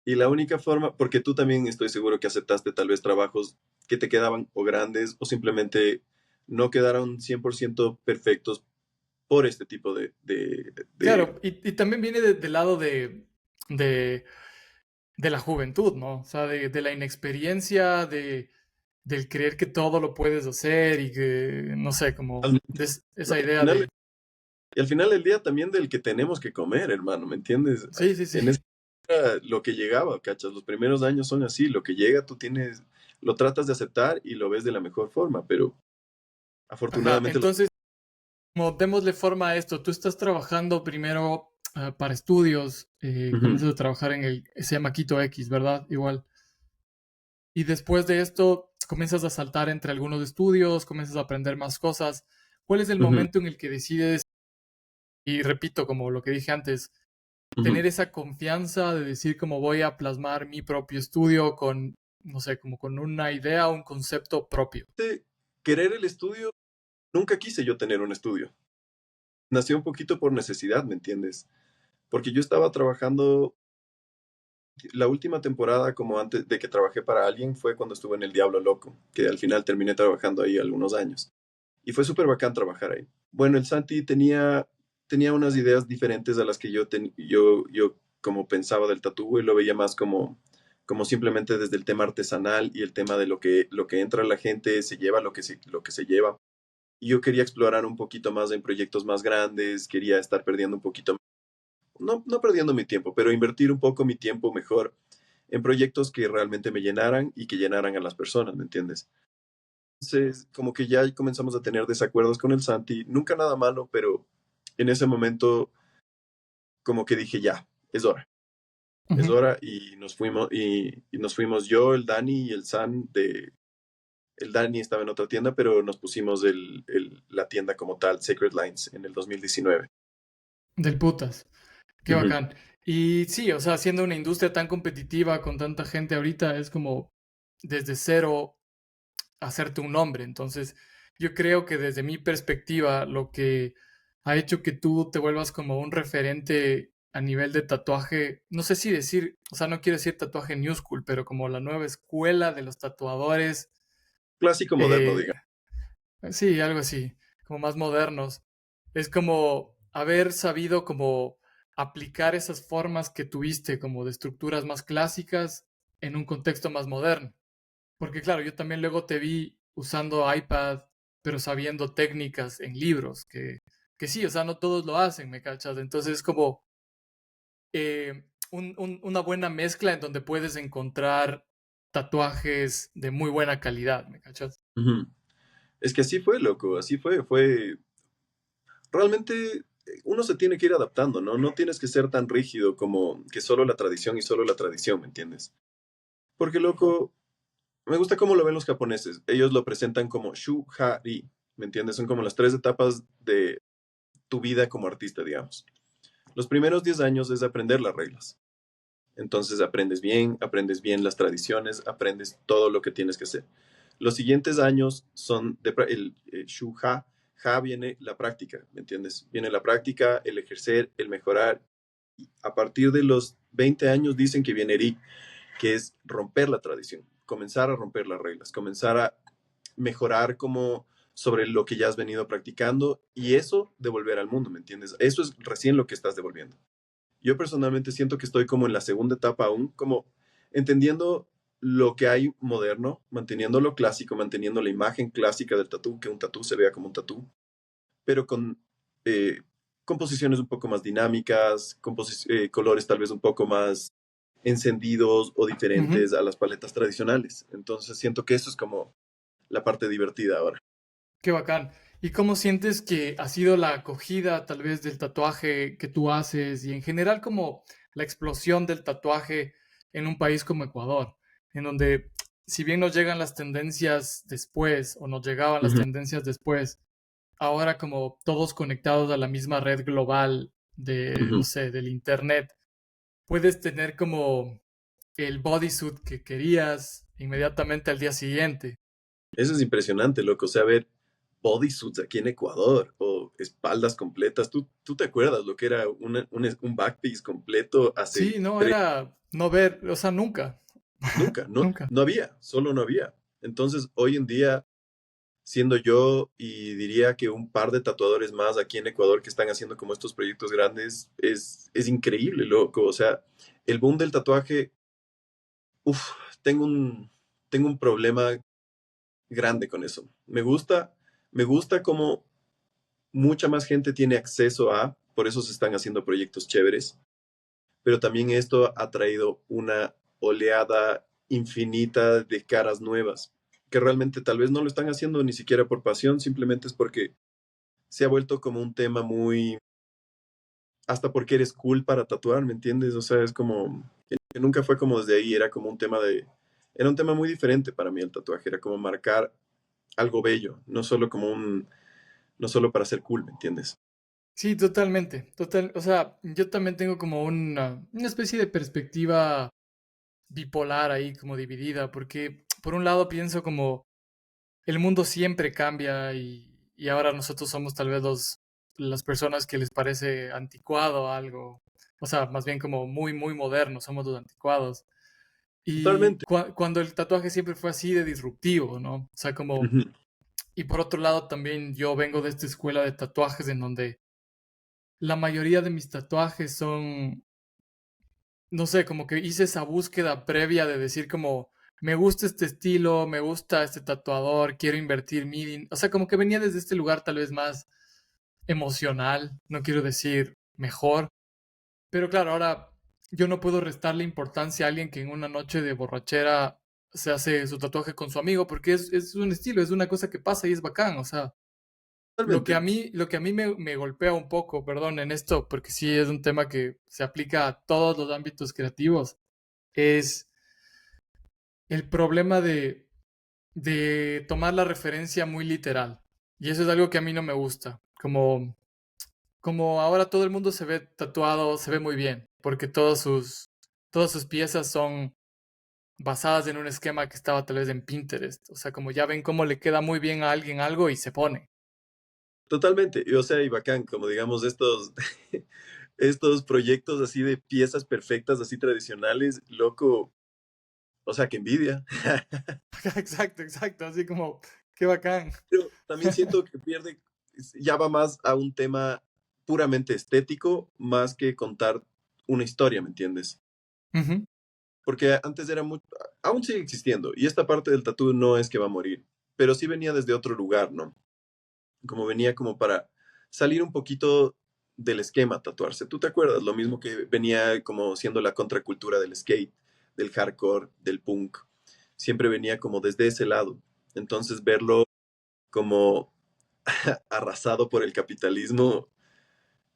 Y la única forma, porque tú también estoy seguro que aceptaste tal vez trabajos que te quedaban o grandes o simplemente no quedaron 100% perfectos por este tipo de. Claro, y también viene del lado de, de la juventud, ¿no? O sea, de la inexperiencia, del creer que todo lo puedes hacer y que, no sé, como Totalmente. de No, esa idea de, y al final del día también del que tenemos que comer, hermano, ¿me entiendes? sí, sí, sí. En esa lo que llegaba, ¿cachas? Los primeros años son así, lo que llega tú tienes, lo tratas de aceptar y lo ves de la mejor forma, pero Ajá, afortunadamente. entonces, como démosle forma a esto, tú estás trabajando primero para estudios, Ujú, comienzas a trabajar en se llama Quito X, ¿verdad? Igual. Y después de esto, comienzas a saltar entre algunos estudios, comienzas a aprender más cosas. ¿Cuál es el ujú, momento en el que decides, y repito, como lo que dije antes, ujú. tener esa confianza de decir cómo voy a plasmar mi propio estudio con, no sé, como con una idea, un concepto propio? Querer el estudio, nunca quise yo tener un estudio. Nació un poquito por necesidad, ¿me entiendes? Porque yo estaba trabajando, la última temporada como antes de que trabajé para alguien fue cuando estuve en El Diablo Loco, que al final terminé trabajando ahí algunos años. Y fue súper bacán trabajar ahí. Bueno, el Santi tenía unas ideas diferentes a las que yo como pensaba del tatú y lo veía más como simplemente desde el tema artesanal y el tema de lo que entra la gente, se lleva lo que se lleva. Y yo quería explorar un poquito más en proyectos más grandes, quería estar perdiendo un poquito, no perdiendo mi tiempo, pero invertir un poco mi tiempo mejor en proyectos que realmente me llenaran y que llenaran a las personas, ¿me entiendes? Entonces, como que ya comenzamos a tener desacuerdos con el Santi, nunca nada malo, pero en ese momento como que dije, ya, es Ujú. hora y nos fuimos yo, el Dani y el San el Dani estaba en otra tienda, pero nos pusimos la tienda como tal, Sacred Lines, en el 2019. Del putas. Qué Ujú, bacán. Y sí, o sea, siendo una industria tan competitiva con tanta gente ahorita, es como desde cero hacerte un nombre. Entonces, yo creo que desde mi perspectiva, lo que ha hecho que tú te vuelvas como un referente a nivel de tatuaje, no sé si decir, o sea, no quiero decir tatuaje new school, pero como la nueva escuela de los tatuadores, Clásico moderno, eh, digamos. sí, algo así, como más modernos. Es como haber sabido como aplicar esas formas que tuviste como de estructuras más clásicas en un contexto más moderno. Porque claro, yo también luego te vi usando iPad, pero sabiendo técnicas en libros, que sí, o sea, no todos lo hacen, ¿me cachas? Entonces es como una buena mezcla en donde puedes encontrar tatuajes de muy buena calidad, ¿me cachas? Ujú. Es que así fue, loco, así fue. Realmente uno se tiene que ir adaptando, ¿no? No tienes que ser tan rígido como que solo la tradición y solo la tradición, ¿me entiendes? Porque, loco, me gusta cómo lo ven los japoneses. Ellos lo presentan como shu-ha-ri, ¿me entiendes? Son como las tres etapas de tu vida como artista, digamos. Los primeros 10 años es aprender las reglas. Entonces aprendes bien las tradiciones, aprendes todo lo que tienes que hacer. Los siguientes años son el shu-ha. Ha viene la práctica, ¿me entiendes? Viene la práctica, el ejercer, el mejorar. A partir de los 20 años dicen que viene ri, que es romper la tradición, comenzar a romper las reglas, comenzar a mejorar como sobre lo que ya has venido practicando y eso devolver al mundo, ¿me entiendes? Eso es recién lo que estás devolviendo. Yo personalmente siento que estoy como en la segunda etapa aún, como entendiendo lo que hay moderno, manteniendo lo clásico, manteniendo la imagen clásica del tatú, que un tatú se vea como un tatú, pero con composiciones un poco más dinámicas, colores tal vez un poco más encendidos o Ujú. diferentes a las paletas tradicionales. Entonces siento que eso es como la parte divertida ahora. Qué bacán. ¿Y cómo sientes que ha sido la acogida tal vez del tatuaje que tú haces y en general como la explosión del tatuaje en un país como Ecuador, en donde si bien nos llegan las tendencias después o nos llegaban las Ujú, tendencias después, ahora como todos conectados a la misma red global de, no ujú. sé, del internet, puedes tener como el bodysuit que querías inmediatamente al día siguiente. Eso es impresionante, loco. O sea, ver bodysuits aquí en Ecuador o espaldas completas. ¿Tú te acuerdas lo que era un backpiece completo hace Sí, no, tres? era no ver, o sea, nunca, Nunca, no, nunca. no había, solo no había. Entonces, hoy en día, siendo yo y diría que un par de tatuadores más aquí en Ecuador que están haciendo como estos proyectos grandes, es increíble, loco. O sea, el boom del tatuaje, uff, tengo un problema grande con eso. Me gusta como mucha más gente tiene acceso a, por eso se están haciendo proyectos chéveres, pero también esto ha traído una oleada infinita de caras nuevas, que realmente tal vez no lo están haciendo ni siquiera por pasión, simplemente es porque se ha vuelto como un tema muy, hasta porque eres cool para tatuar, ¿me entiendes? O sea, es como, que nunca fue como desde ahí, era como un tema era un tema muy diferente para mí el tatuaje, era como marcar algo bello, no solo como no solo para ser cool, ¿me entiendes? Sí, totalmente, total, o sea, yo también tengo como una especie de perspectiva bipolar ahí, como dividida, porque por un lado pienso como el mundo siempre cambia y ahora nosotros somos tal vez las personas que les parece anticuado algo, o sea, más bien como muy, muy modernos, somos los anticuados. Y Totalmente. cuando el tatuaje siempre fue así de disruptivo, ¿no? O sea, como, Ujú. y por otro lado también yo vengo de esta escuela de tatuajes en donde la mayoría de mis tatuajes son, no sé, como que hice esa búsqueda previa de decir como, me gusta este estilo, me gusta este tatuador, quiero invertir o sea, como que venía desde este lugar tal vez más emocional, no quiero decir mejor, pero claro, ahora yo no puedo restarle importancia a alguien que en una noche de borrachera se hace su tatuaje con su amigo, porque es un estilo, es una cosa que pasa y es bacán, o sea, Totalmente. lo que a mí me golpea un poco, perdón, en esto, porque sí es un tema que se aplica a todos los ámbitos creativos, es el problema de tomar la referencia muy literal. Y eso es algo que a mí no me gusta. Como ahora todo el mundo se ve tatuado, se ve muy bien, porque todas sus piezas son basadas en un esquema que estaba tal vez en Pinterest. O sea, como ya ven cómo le queda muy bien a alguien algo y se pone. Totalmente. Y, o sea, y bacán, como digamos, estos, estos proyectos así de piezas perfectas, así tradicionales, loco, o sea, que envidia. Exacto, exacto, así como, qué bacán. Pero también siento que pierde, ya va más a un tema puramente estético, más que contar una historia, ¿me entiendes? Ujú. Porque antes era muy, aún sigue existiendo, y esta parte del tatú no es que va a morir, pero sí venía desde otro lugar, ¿no? Como venía como para salir un poquito del esquema tatuarse. ¿Tú te acuerdas? Lo mismo que venía como siendo la contracultura del skate, del hardcore, del punk. Siempre venía como desde ese lado. Entonces verlo como arrasado por el capitalismo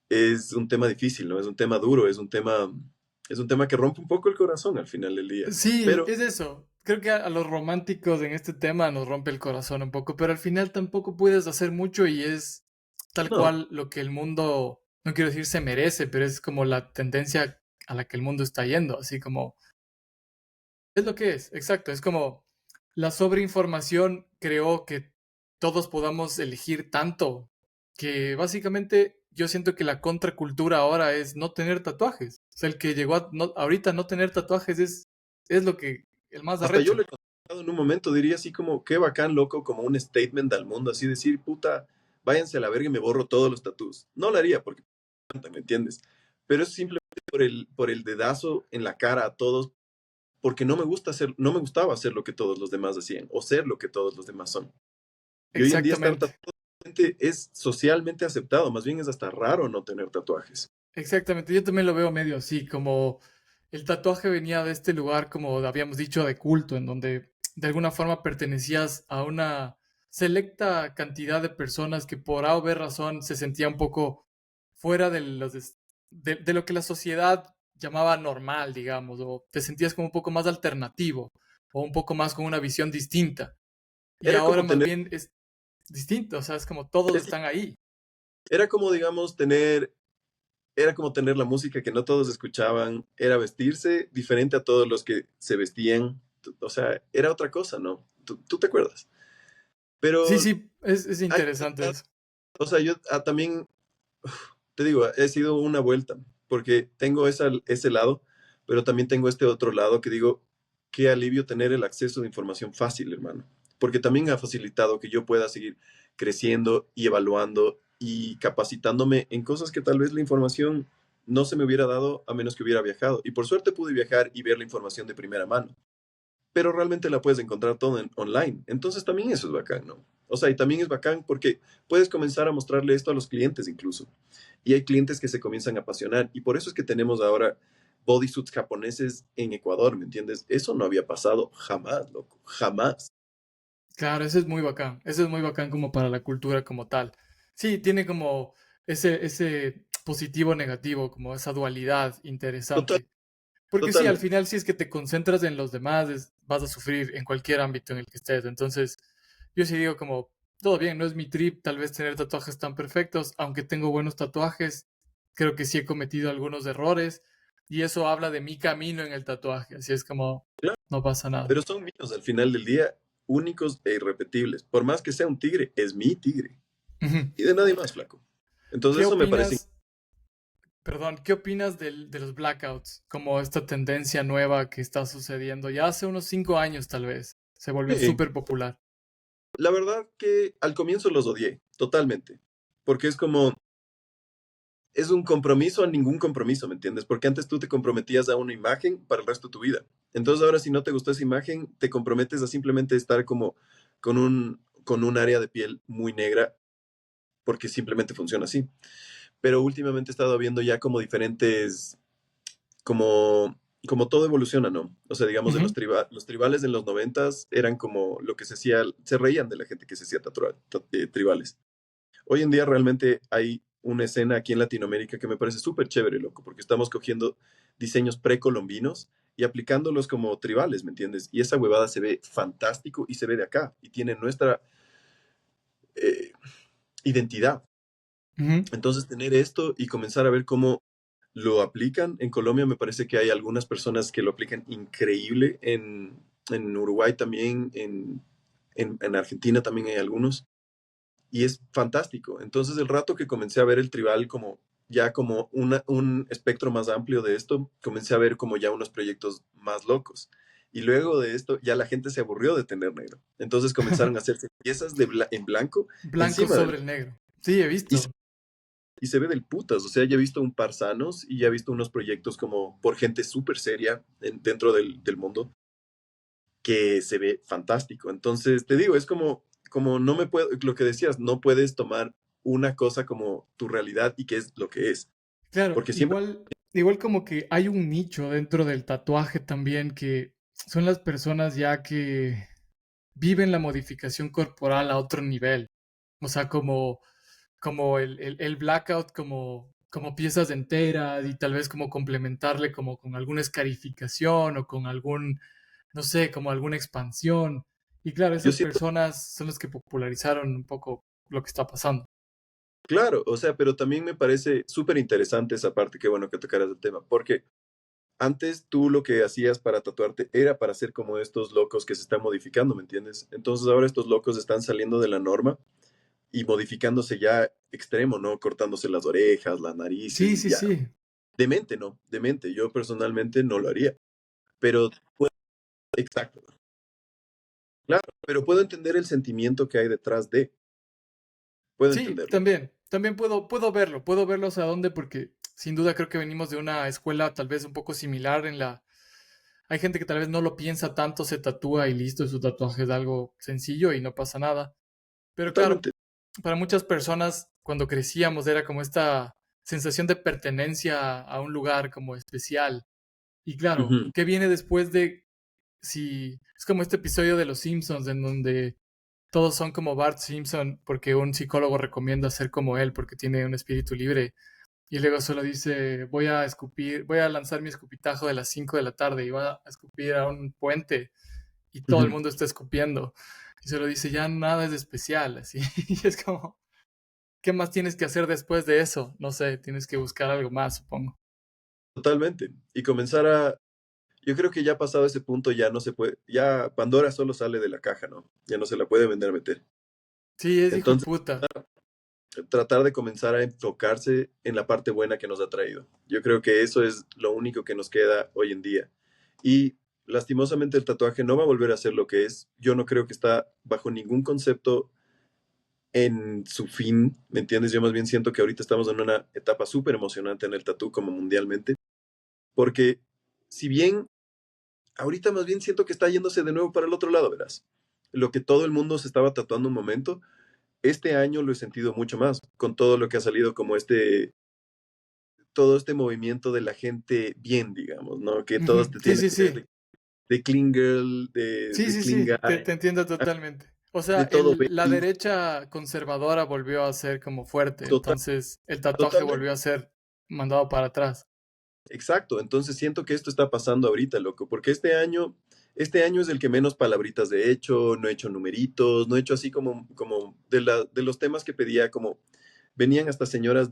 es un tema difícil, ¿no? Es un tema duro, es un tema que rompe un poco el corazón al final del día. Sí, Pero es eso. Creo que a los románticos en este tema nos rompe el corazón un poco, pero al final tampoco puedes hacer mucho y es tal no, cual lo que el mundo, no quiero decir se merece, pero es como la tendencia a la que el mundo está yendo, así como es lo que es, exacto, es como la sobreinformación creó que todos podamos elegir tanto que básicamente yo siento que la contracultura ahora es no tener tatuajes. O sea, el que llegó a ahorita no tener tatuajes es lo que el más hasta yo lo arrecho. he contado en un momento, diría así como, qué bacán, loco, como un statement al mundo, así decir, puta, váyanse a la verga y me borro todos los tatús. No lo haría porque, ¿me entiendes? Pero es simplemente por el dedazo en la cara a todos, porque no me gusta hacer, no me gustaba hacer lo que todos los demás hacían, o ser lo que todos los demás son. Y hoy en día estar Exactamente, tatuado es socialmente aceptado, más bien es hasta raro no tener tatuajes. exactamente. Yo también lo veo medio así, como el tatuaje venía de este lugar, como habíamos dicho, de culto, en donde de alguna forma pertenecías a una selecta cantidad de personas que por A o B razón se sentía un poco fuera de, de lo que la sociedad llamaba normal, digamos, o te sentías como un poco más alternativo o un poco más con una visión distinta. Y Era ahora como más tener, bien es distinto, o sea, es como todos es- están ahí. era como, digamos, tener, era como tener la música que no todos escuchaban, era vestirse diferente a todos los que se vestían, o sea, era otra cosa, ¿no? ¿Tú te acuerdas? Sí, Pero, sí, es hay- interesante eso. o sea, yo también, te digo, he sido una vuelta, porque tengo ese lado, pero también tengo este otro lado que digo, qué alivio tener el acceso de información fácil, hermano, porque también ha facilitado que yo pueda seguir creciendo y evaluando y capacitándome en cosas que tal vez la información no se me hubiera dado a menos que hubiera viajado. Y por suerte pude viajar y ver la información de primera mano, pero realmente la puedes encontrar todo online. Entonces también eso es bacán, ¿no? O sea, y también es bacán porque puedes comenzar a mostrarle esto a los clientes incluso. Y hay clientes que se comienzan a apasionar. Y por eso es que tenemos ahora bodysuits japoneses en Ecuador, ¿me entiendes? Eso no había pasado jamás, loco, jamás. Claro, eso es muy bacán. Eso es muy bacán como para la cultura como tal. Sí, tiene como ese positivo negativo, como esa dualidad Total, interesante. Porque sí, al totalmente. final, si es que te concentras en los demás, vas a sufrir en cualquier ámbito en el que estés. Entonces, yo sí digo como, todo bien, no es mi trip tal vez tener tatuajes tan perfectos, aunque tengo buenos tatuajes, creo que sí he cometido algunos errores y eso habla de mi camino en el tatuaje. Así es como, Claro, no pasa nada. pero son míos al final del día, únicos e irrepetibles. Por más que sea un tigre, es mi tigre. Ujú. Y de nadie más, flaco. Entonces ¿Qué eso me parece... opinas? Perdón, ¿qué opinas de los blackouts? Como esta tendencia nueva que está sucediendo ya hace unos 5 años tal vez. Se volvió Sí, súper popular. la verdad que al comienzo los odié, totalmente. Porque es como, es un compromiso a ningún compromiso, ¿me entiendes? Porque antes tú te comprometías a una imagen para el resto de tu vida. Entonces ahora si no te gustó esa imagen, te comprometes a simplemente estar como con un área de piel muy negra, porque simplemente funciona así. Pero últimamente he estado viendo ya como diferentes, como, como todo evoluciona, ¿no? O sea, digamos, de Ujú. los tribales en los noventas eran como lo que se hacía, se reían de la gente que se hacía tribales. Hoy en día realmente hay una escena aquí en Latinoamérica que me parece súper chévere, loco, porque estamos cogiendo diseños precolombinos y aplicándolos como tribales, ¿me entiendes? Y esa huevada se ve fantástico y se ve de acá y tiene nuestra eh, identidad. Ujú. Entonces, tener esto y comenzar a ver cómo lo aplican en Colombia, me parece que hay algunas personas que lo aplican increíble, en Uruguay también, en Argentina también hay algunos y es fantástico. Entonces, el rato que comencé a ver el tribal como ya como un espectro más amplio de esto, comencé a ver como ya unos proyectos más locos. Y luego de esto, ya la gente se aburrió de tener negro. Entonces comenzaron a hacerse piezas en blanco Blanco encima del... sobre el negro. Sí, he Y, visto. y se ve del putas. O sea, ya he visto un par sanos y ya he visto unos proyectos como por gente súper seria dentro del mundo que se ve fantástico. Entonces, te digo, es como no me puedo, lo que decías, no puedes tomar una cosa como tu realidad y que es lo que es. Claro, Porque siempre, igual como que hay un nicho dentro del tatuaje también que son las personas ya que viven la modificación corporal a otro nivel. O sea, como el blackout, como piezas enteras y tal vez como complementarle como con alguna escarificación o con algún, no sé, como alguna expansión. Y claro, yo esas siento, personas son las que popularizaron un poco lo que está pasando. claro, o sea, pero también me parece súper interesante esa parte, qué bueno que tocaras el tema, porque antes tú lo que hacías para tatuarte era para ser como estos locos que se están modificando, ¿me entiendes? Entonces ahora estos locos están saliendo de la norma y modificándose ya extremo, ¿no? Cortándose las orejas, las narices Sí, y sí, ya. sí. Demente, ¿no? Demente. Yo personalmente no lo haría. Pero, exacto. Claro, pero puedo entender el sentimiento que hay detrás de. Puedo Sí, entenderlo. también puedo verlo hacia dónde, porque sin duda creo que venimos de una escuela tal vez un poco similar en la... Hay gente que tal vez no lo piensa tanto, se tatúa y listo, su tatuaje es algo sencillo y no pasa nada. Pero claro, Totalmente. para muchas personas cuando crecíamos era como esta sensación de pertenencia a un lugar como especial. Y claro, Ujú, ¿qué viene después de si es como este episodio de Los Simpsons en donde todos son como Bart Simpson porque un psicólogo recomienda ser como él porque tiene un espíritu libre y luego solo dice voy a escupir, voy a lanzar mi escupitajo de las 5 de la tarde y va a escupir a un puente y todo el ujú. mundo está escupiendo y solo dice ya nada es especial así y es como ¿qué más tienes que hacer después de eso? No sé, tienes que buscar algo más, supongo. Totalmente. Y comenzar a... Yo creo que ya pasado ese punto ya no se puede... Ya Pandora solo sale de la caja, ¿no? Ya no se la puede vender a meter. Sí, es hijo de Entonces, puta. tratar de comenzar a enfocarse en la parte buena que nos ha traído. Yo creo que eso es lo único que nos queda hoy en día. Y lastimosamente el tatuaje no va a volver a ser lo que es. Yo no creo que está bajo ningún concepto en su fin, ¿me entiendes? Yo más bien siento que ahorita estamos en una etapa súper emocionante en el tatú como mundialmente, porque si bien ahorita más bien siento que está yéndose de nuevo para el otro lado, verás. Lo que todo el mundo se estaba tatuando un momento, este año lo he sentido mucho más, con todo lo que ha salido como todo este movimiento de la gente bien, digamos, ¿no? Que todos Ujú. te Sí, tienen sí, sí. de clean girl, Sí, de sí, clean sí, guy, te entiendo totalmente. O sea, de todo la baby, derecha conservadora volvió a ser como fuerte, total, entonces el tatuaje totalmente. volvió a ser mandado para atrás. Exacto, entonces siento que esto está pasando ahorita, loco, porque este año es el que menos palabritas he hecho, no he hecho numeritos, no he hecho así como de los temas que pedía, como venían hasta señoras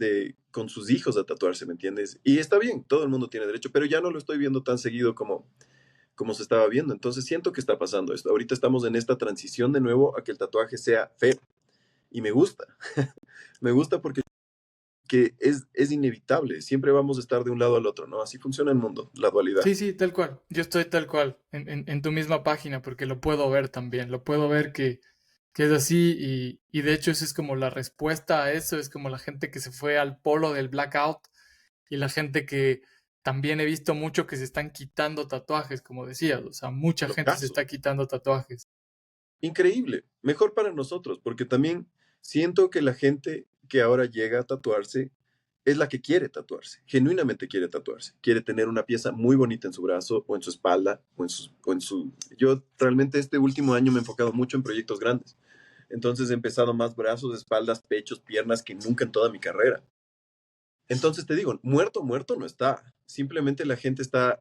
con sus hijos a tatuarse, ¿me entiendes? Y está bien, todo el mundo tiene derecho, pero ya no lo estoy viendo tan seguido como se estaba viendo, entonces siento que está pasando esto. Ahorita estamos en esta transición de nuevo a que el tatuaje sea feo y me gusta, me gusta porque que es inevitable, siempre vamos a estar de un lado al otro, ¿no? Así funciona el mundo, la dualidad. Sí, sí, tal cual. Yo estoy tal cual en tu misma página porque lo puedo ver también. Lo puedo ver que es así y de hecho esa es como la respuesta a eso. Es como la gente que se fue al polo del blackout y la gente que también he visto mucho que se están quitando tatuajes, como decías. O sea, mucha Lo gente se caso. está quitando tatuajes. Increíble, mejor para nosotros, porque también siento que la gente que ahora llega a tatuarse es la que quiere tatuarse, genuinamente quiere tatuarse, quiere tener una pieza muy bonita en su brazo o en su espalda o en su... Yo realmente este último año me he enfocado mucho en proyectos grandes, entonces he empezado más brazos, espaldas, pechos, piernas que nunca en toda mi carrera. Entonces te digo, muerto, muerto no está, simplemente la gente está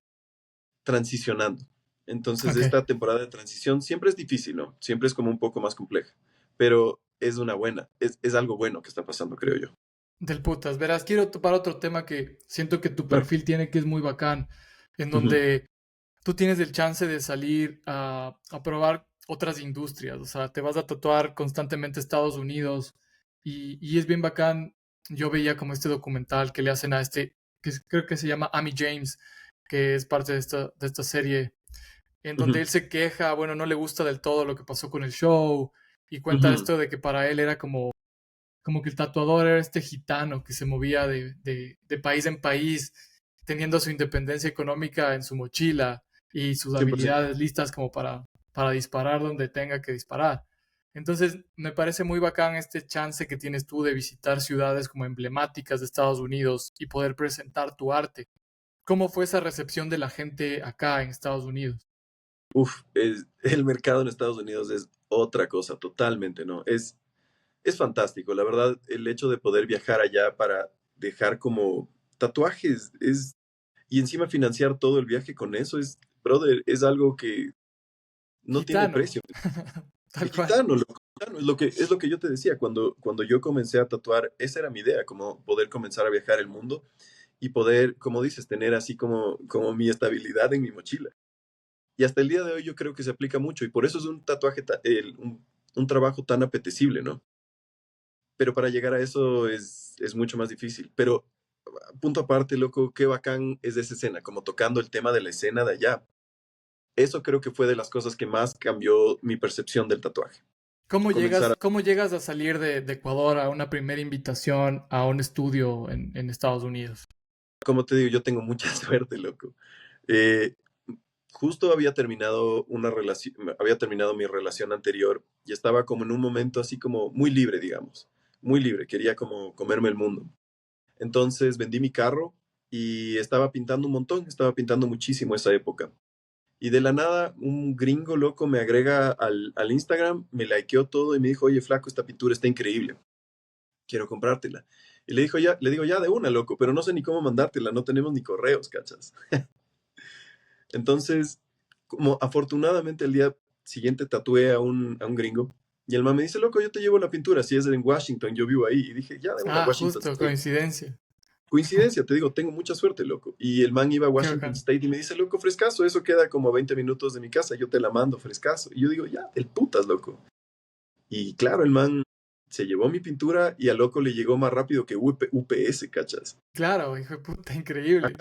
transicionando. Entonces, Ok, esta temporada de transición siempre es difícil, ¿no? Siempre es como un poco más compleja, pero es una buena, es algo bueno que está pasando, creo yo. del putas. Verás, quiero topar otro tema que siento que tu Claro. perfil tiene que es muy bacán, en Ujú. donde tú tienes el chance de salir a probar otras industrias. O sea, te vas a tatuar constantemente a Estados Unidos y es bien bacán yo veía como este documental que le hacen a creo que se llama Amy James, que es parte de esta serie, en donde Ujú, él se queja, bueno, no le gusta del todo lo que pasó con el show, y cuenta ujú, esto de que para él era como que el tatuador era este gitano que se movía de país en país, teniendo su independencia económica en su mochila y sus 100%. habilidades listas como para disparar donde tenga que disparar. Entonces, me parece muy bacán este chance que tienes tú de visitar ciudades como emblemáticas de Estados Unidos y poder presentar tu arte. ¿Cómo fue esa recepción de la gente acá en Estados Unidos? Uf, el mercado en Estados Unidos es otra cosa, totalmente, ¿no? Es fantástico, la verdad, el hecho de poder viajar allá para dejar como tatuajes y encima financiar todo el viaje con eso brother, es algo que no tiene Gitano, precio. tal cual. Gitano, loco, gitano, es lo que yo te decía, cuando yo comencé a tatuar, esa era mi idea, como poder comenzar a viajar el mundo y poder, como dices, tener así como mi estabilidad en mi mochila. Y hasta el día de hoy yo creo que se aplica mucho y por eso es un tatuaje, un trabajo tan apetecible, ¿no? Pero para llegar a eso es mucho más difícil. Pero punto aparte, loco, qué bacán es esa escena, como tocando el tema de la escena de allá. Eso creo que fue de las cosas que más cambió mi percepción del tatuaje. Comenzar, Cómo llegas a salir de Ecuador a una primera invitación a un estudio en Estados Unidos? como te digo, yo tengo mucha suerte, loco. Eh, justo había terminado una relación, había terminado mi relación anterior y estaba como en un momento así como muy libre, digamos, muy libre, quería como comerme el mundo. Entonces vendí mi carro y estaba pintando un montón, estaba pintando muchísimo esa época. Y de la nada, un gringo loco me agrega al Instagram, me likeó todo y me dijo, oye, flaco, esta pintura está increíble, quiero comprártela. Y le digo, ya de una, loco, pero no sé ni cómo mandártela, no tenemos ni correos, ¿cachas? Entonces, como afortunadamente el día siguiente tatué a un gringo y el man me dice, loco, yo te llevo la pintura, si es en Washington, yo vivo ahí. Y dije, ya de una, Ah, Washington justo, State. coincidencia. Coincidencia, te digo, tengo mucha suerte, loco. Y el man iba a Qué Washington bacán. State y me dice, loco, frescazo, eso queda como a 20 minutos de mi casa, yo te la mando, frescazo. Y yo digo, ya, el putas, loco. Y claro, el man se llevó mi pintura y al loco le llegó más rápido que UPS, ¿cachas? Claro, hijo de puta, increíble.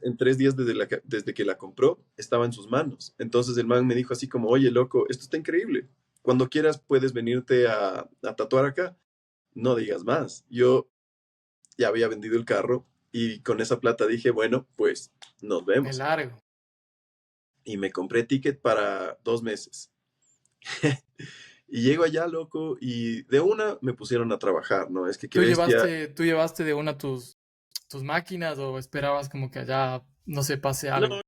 En 3 días desde que la compró, estaba en sus manos. Entonces el man me dijo así como, oye, loco, esto está increíble. Cuando quieras puedes venirte a tatuar acá. No digas más. Yo ya había vendido el carro y con esa plata dije, bueno, pues nos Me vemos. largo. Y me compré ticket para 2 meses. Y llego allá, loco, y de una me pusieron a trabajar, ¿no? Es que qué bestia. Tú llevaste de una tus máquinas o esperabas como que allá, no se pase No, algo?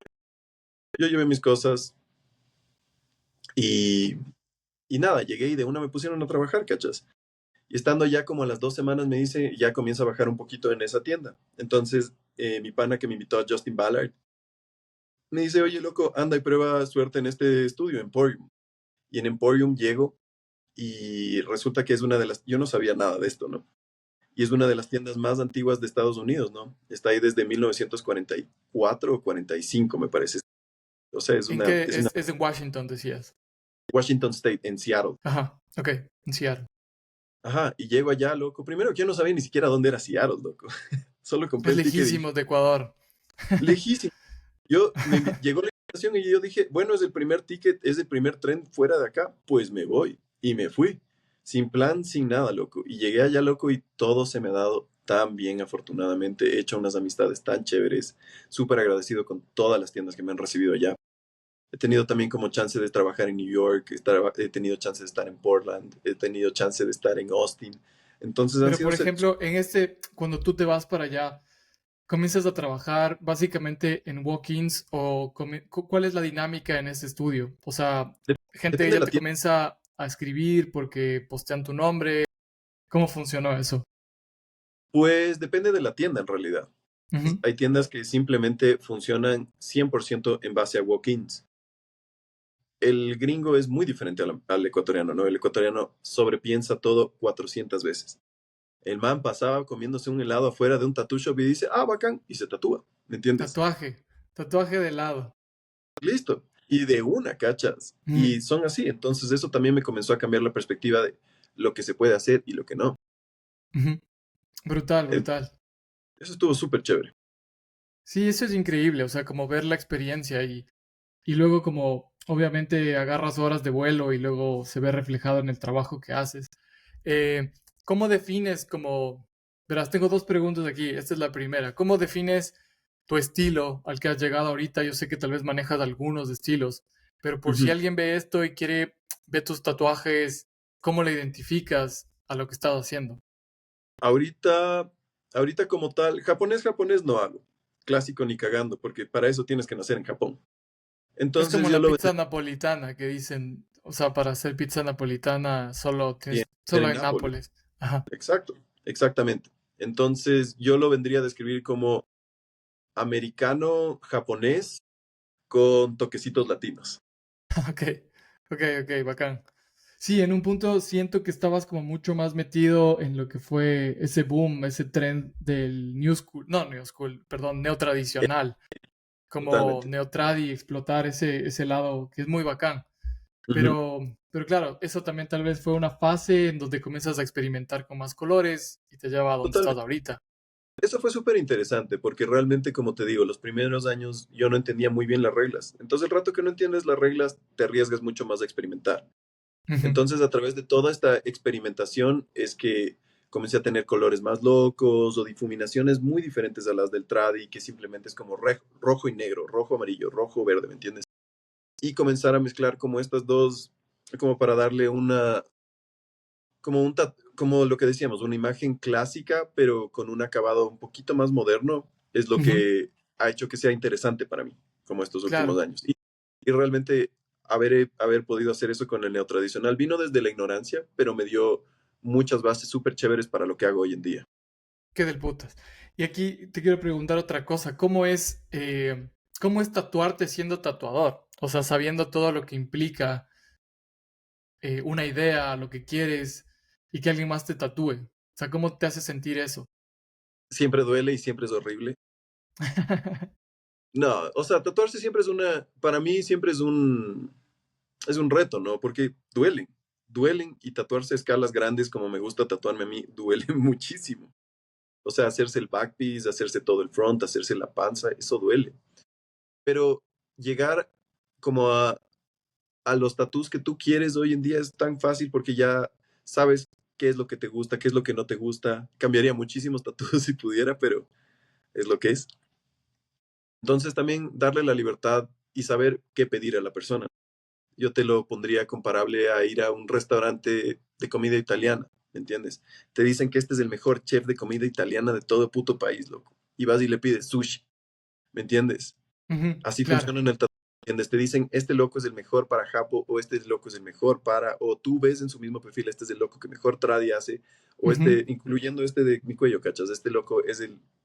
yo llevé mis cosas y, y nada, llegué y de una me pusieron a trabajar, ¿cachas? Y estando ya como a las 2 semanas me dice, ya comienza a bajar un poquito en esa tienda. Entonces, mi pana que me invitó a Justin Ballard, me dice, oye, loco, anda y prueba suerte en este estudio, Emporium. Y en Emporium llego y resulta que es una de las, yo no sabía nada de esto, ¿no? Y es una de las tiendas más antiguas de Estados Unidos, ¿no? Está ahí desde 1944 o 45, me parece. O sea, ¿En qué? es una Es en Washington, decías. Washington State, en Seattle. Ajá, ok, en Seattle. Ajá, y llego allá, loco. Primero que yo no sabía ni siquiera dónde era Seattle, loco. Solo compré Es el ticket y lejísimos de Ecuador. lejísimo. Llegó la invitación y yo dije, bueno, es el primer ticket, es el primer tren fuera de acá, pues me voy. Y me fui, sin plan, sin nada, loco. Y llegué allá, loco, y todo se me ha dado tan bien, afortunadamente. He hecho unas amistades tan chéveres, súper agradecido con todas las tiendas que me han recibido allá. He tenido también como chance de trabajar en New York, he tenido chance de estar en Portland, he tenido chance de estar en Austin. Entonces han Pero, sido... por ejemplo, cuando tú te vas para allá, comienzas a trabajar básicamente en walk-ins o ¿cuál es la dinámica en ese estudio? O sea, gente Depende de ya la te tienda. comienza a escribir porque postean tu nombre. ¿Cómo funcionó eso? Pues depende de la tienda en realidad. Ujú. Hay tiendas que simplemente funcionan 100% en base a walk-ins. El gringo es muy diferente al ecuatoriano, ¿no? El ecuatoriano sobrepiensa todo 400 veces. El man pasaba comiéndose un helado afuera de un tattoo shop y dice, ah, bacán, y se tatúa, ¿me entiendes? Tatuaje de lado. Listo. Y de una, cachas. Mm, Y son así. Entonces eso también me comenzó a cambiar la perspectiva de lo que se puede hacer y lo que no. ujú. Brutal, En- brutal. Eso estuvo súper chévere. Sí, eso es increíble, o sea, como ver la experiencia y luego como obviamente agarras horas de vuelo y luego se ve reflejado en el trabajo que haces. Eh, ¿Cómo defines como... Verás, tengo dos preguntas aquí. Esta es la primera. ¿Cómo defines tu estilo al que has llegado ahorita? Yo sé que tal vez manejas algunos estilos, pero por si Ujú. alguien ve esto y quiere ver tus tatuajes, ¿cómo le identificas a lo que estás haciendo? Ahorita, ahorita como tal, japonés no hago. Clásico ni cagando, porque para eso tienes que nacer en Japón. Es Entonces como yo la lo pizza vendría napolitana que dicen, o sea, para hacer pizza napolitana solo a tienes, hacer solo en en Nápoles. Nápoles. Ajá. Exacto, exactamente. Entonces yo lo vendría a describir como americano japonés con toquecitos latinos. Ok, ok, bacán. Sí, en un punto siento que estabas como mucho más metido en lo que fue ese boom, ese trend del New School, no New School, perdón, Eh, neotradicional, como Totalmente. neotradi, explotar ese lado que es muy bacán. Ujú. Pero claro, eso también tal vez fue una fase en donde comienzas a experimentar con más colores y te lleva a donde estás Totalmente. ahorita. Eso fue súper interesante porque realmente, como te digo, los primeros años yo no entendía muy bien las reglas. Entonces, el rato que no entiendes las reglas, te arriesgas mucho más a experimentar. Ujú, Entonces, a través de toda esta experimentación es que comencé a tener colores más locos o difuminaciones muy diferentes a las del tradi, que simplemente es como rojo y negro, rojo, amarillo, rojo, verde, ¿me entiendes? Y comenzar a mezclar como estas dos, como para darle una, como lo que decíamos, una imagen clásica, pero con un acabado un poquito más moderno, es lo ujú, que ha hecho que sea interesante para mí, como estos últimos claro. años. Y realmente haber podido hacer eso con el neotradicional vino desde la ignorancia, pero me dio muchas bases súper chéveres para lo que hago hoy en día. Qué del putas. Y aquí te quiero preguntar otra cosa. ¿Cómo es tatuarte siendo tatuador? O sea, sabiendo todo lo que implica una idea, lo que quieres y que alguien más te tatúe. O sea, ¿cómo te hace sentir eso? Siempre duele y siempre es horrible. No, o sea, tatuarse siempre es para mí siempre es un reto, ¿no? Porque duelen y tatuarse a escalas grandes como me gusta tatuarme a mí, duele muchísimo. O sea, hacerse el back piece, hacerse todo el front, hacerse la panza, eso duele. Pero llegar como a los tatús que tú quieres hoy en día es tan fácil porque ya sabes qué es lo que te gusta, qué es lo que no te gusta. Cambiaría muchísimos tatús si pudiera, pero es lo que es. Entonces también darle la libertad y saber qué pedir a la persona. Yo te lo pondría comparable a ir a un restaurante de comida italiana, ¿me entiendes? Te dicen que este es el mejor chef de comida italiana de todo puto país, loco. Y vas y le pides sushi, ¿me entiendes? Ujú, Así claro. funciona en el tatuaje, ¿entiendes? Te dicen, este loco es el mejor para Japo, o este loco es el mejor para, o tú ves en su mismo perfil, este es el loco que mejor tradi hace, o Ujú, este, incluyendo este de mi cuello, ¿cachas? Este loco es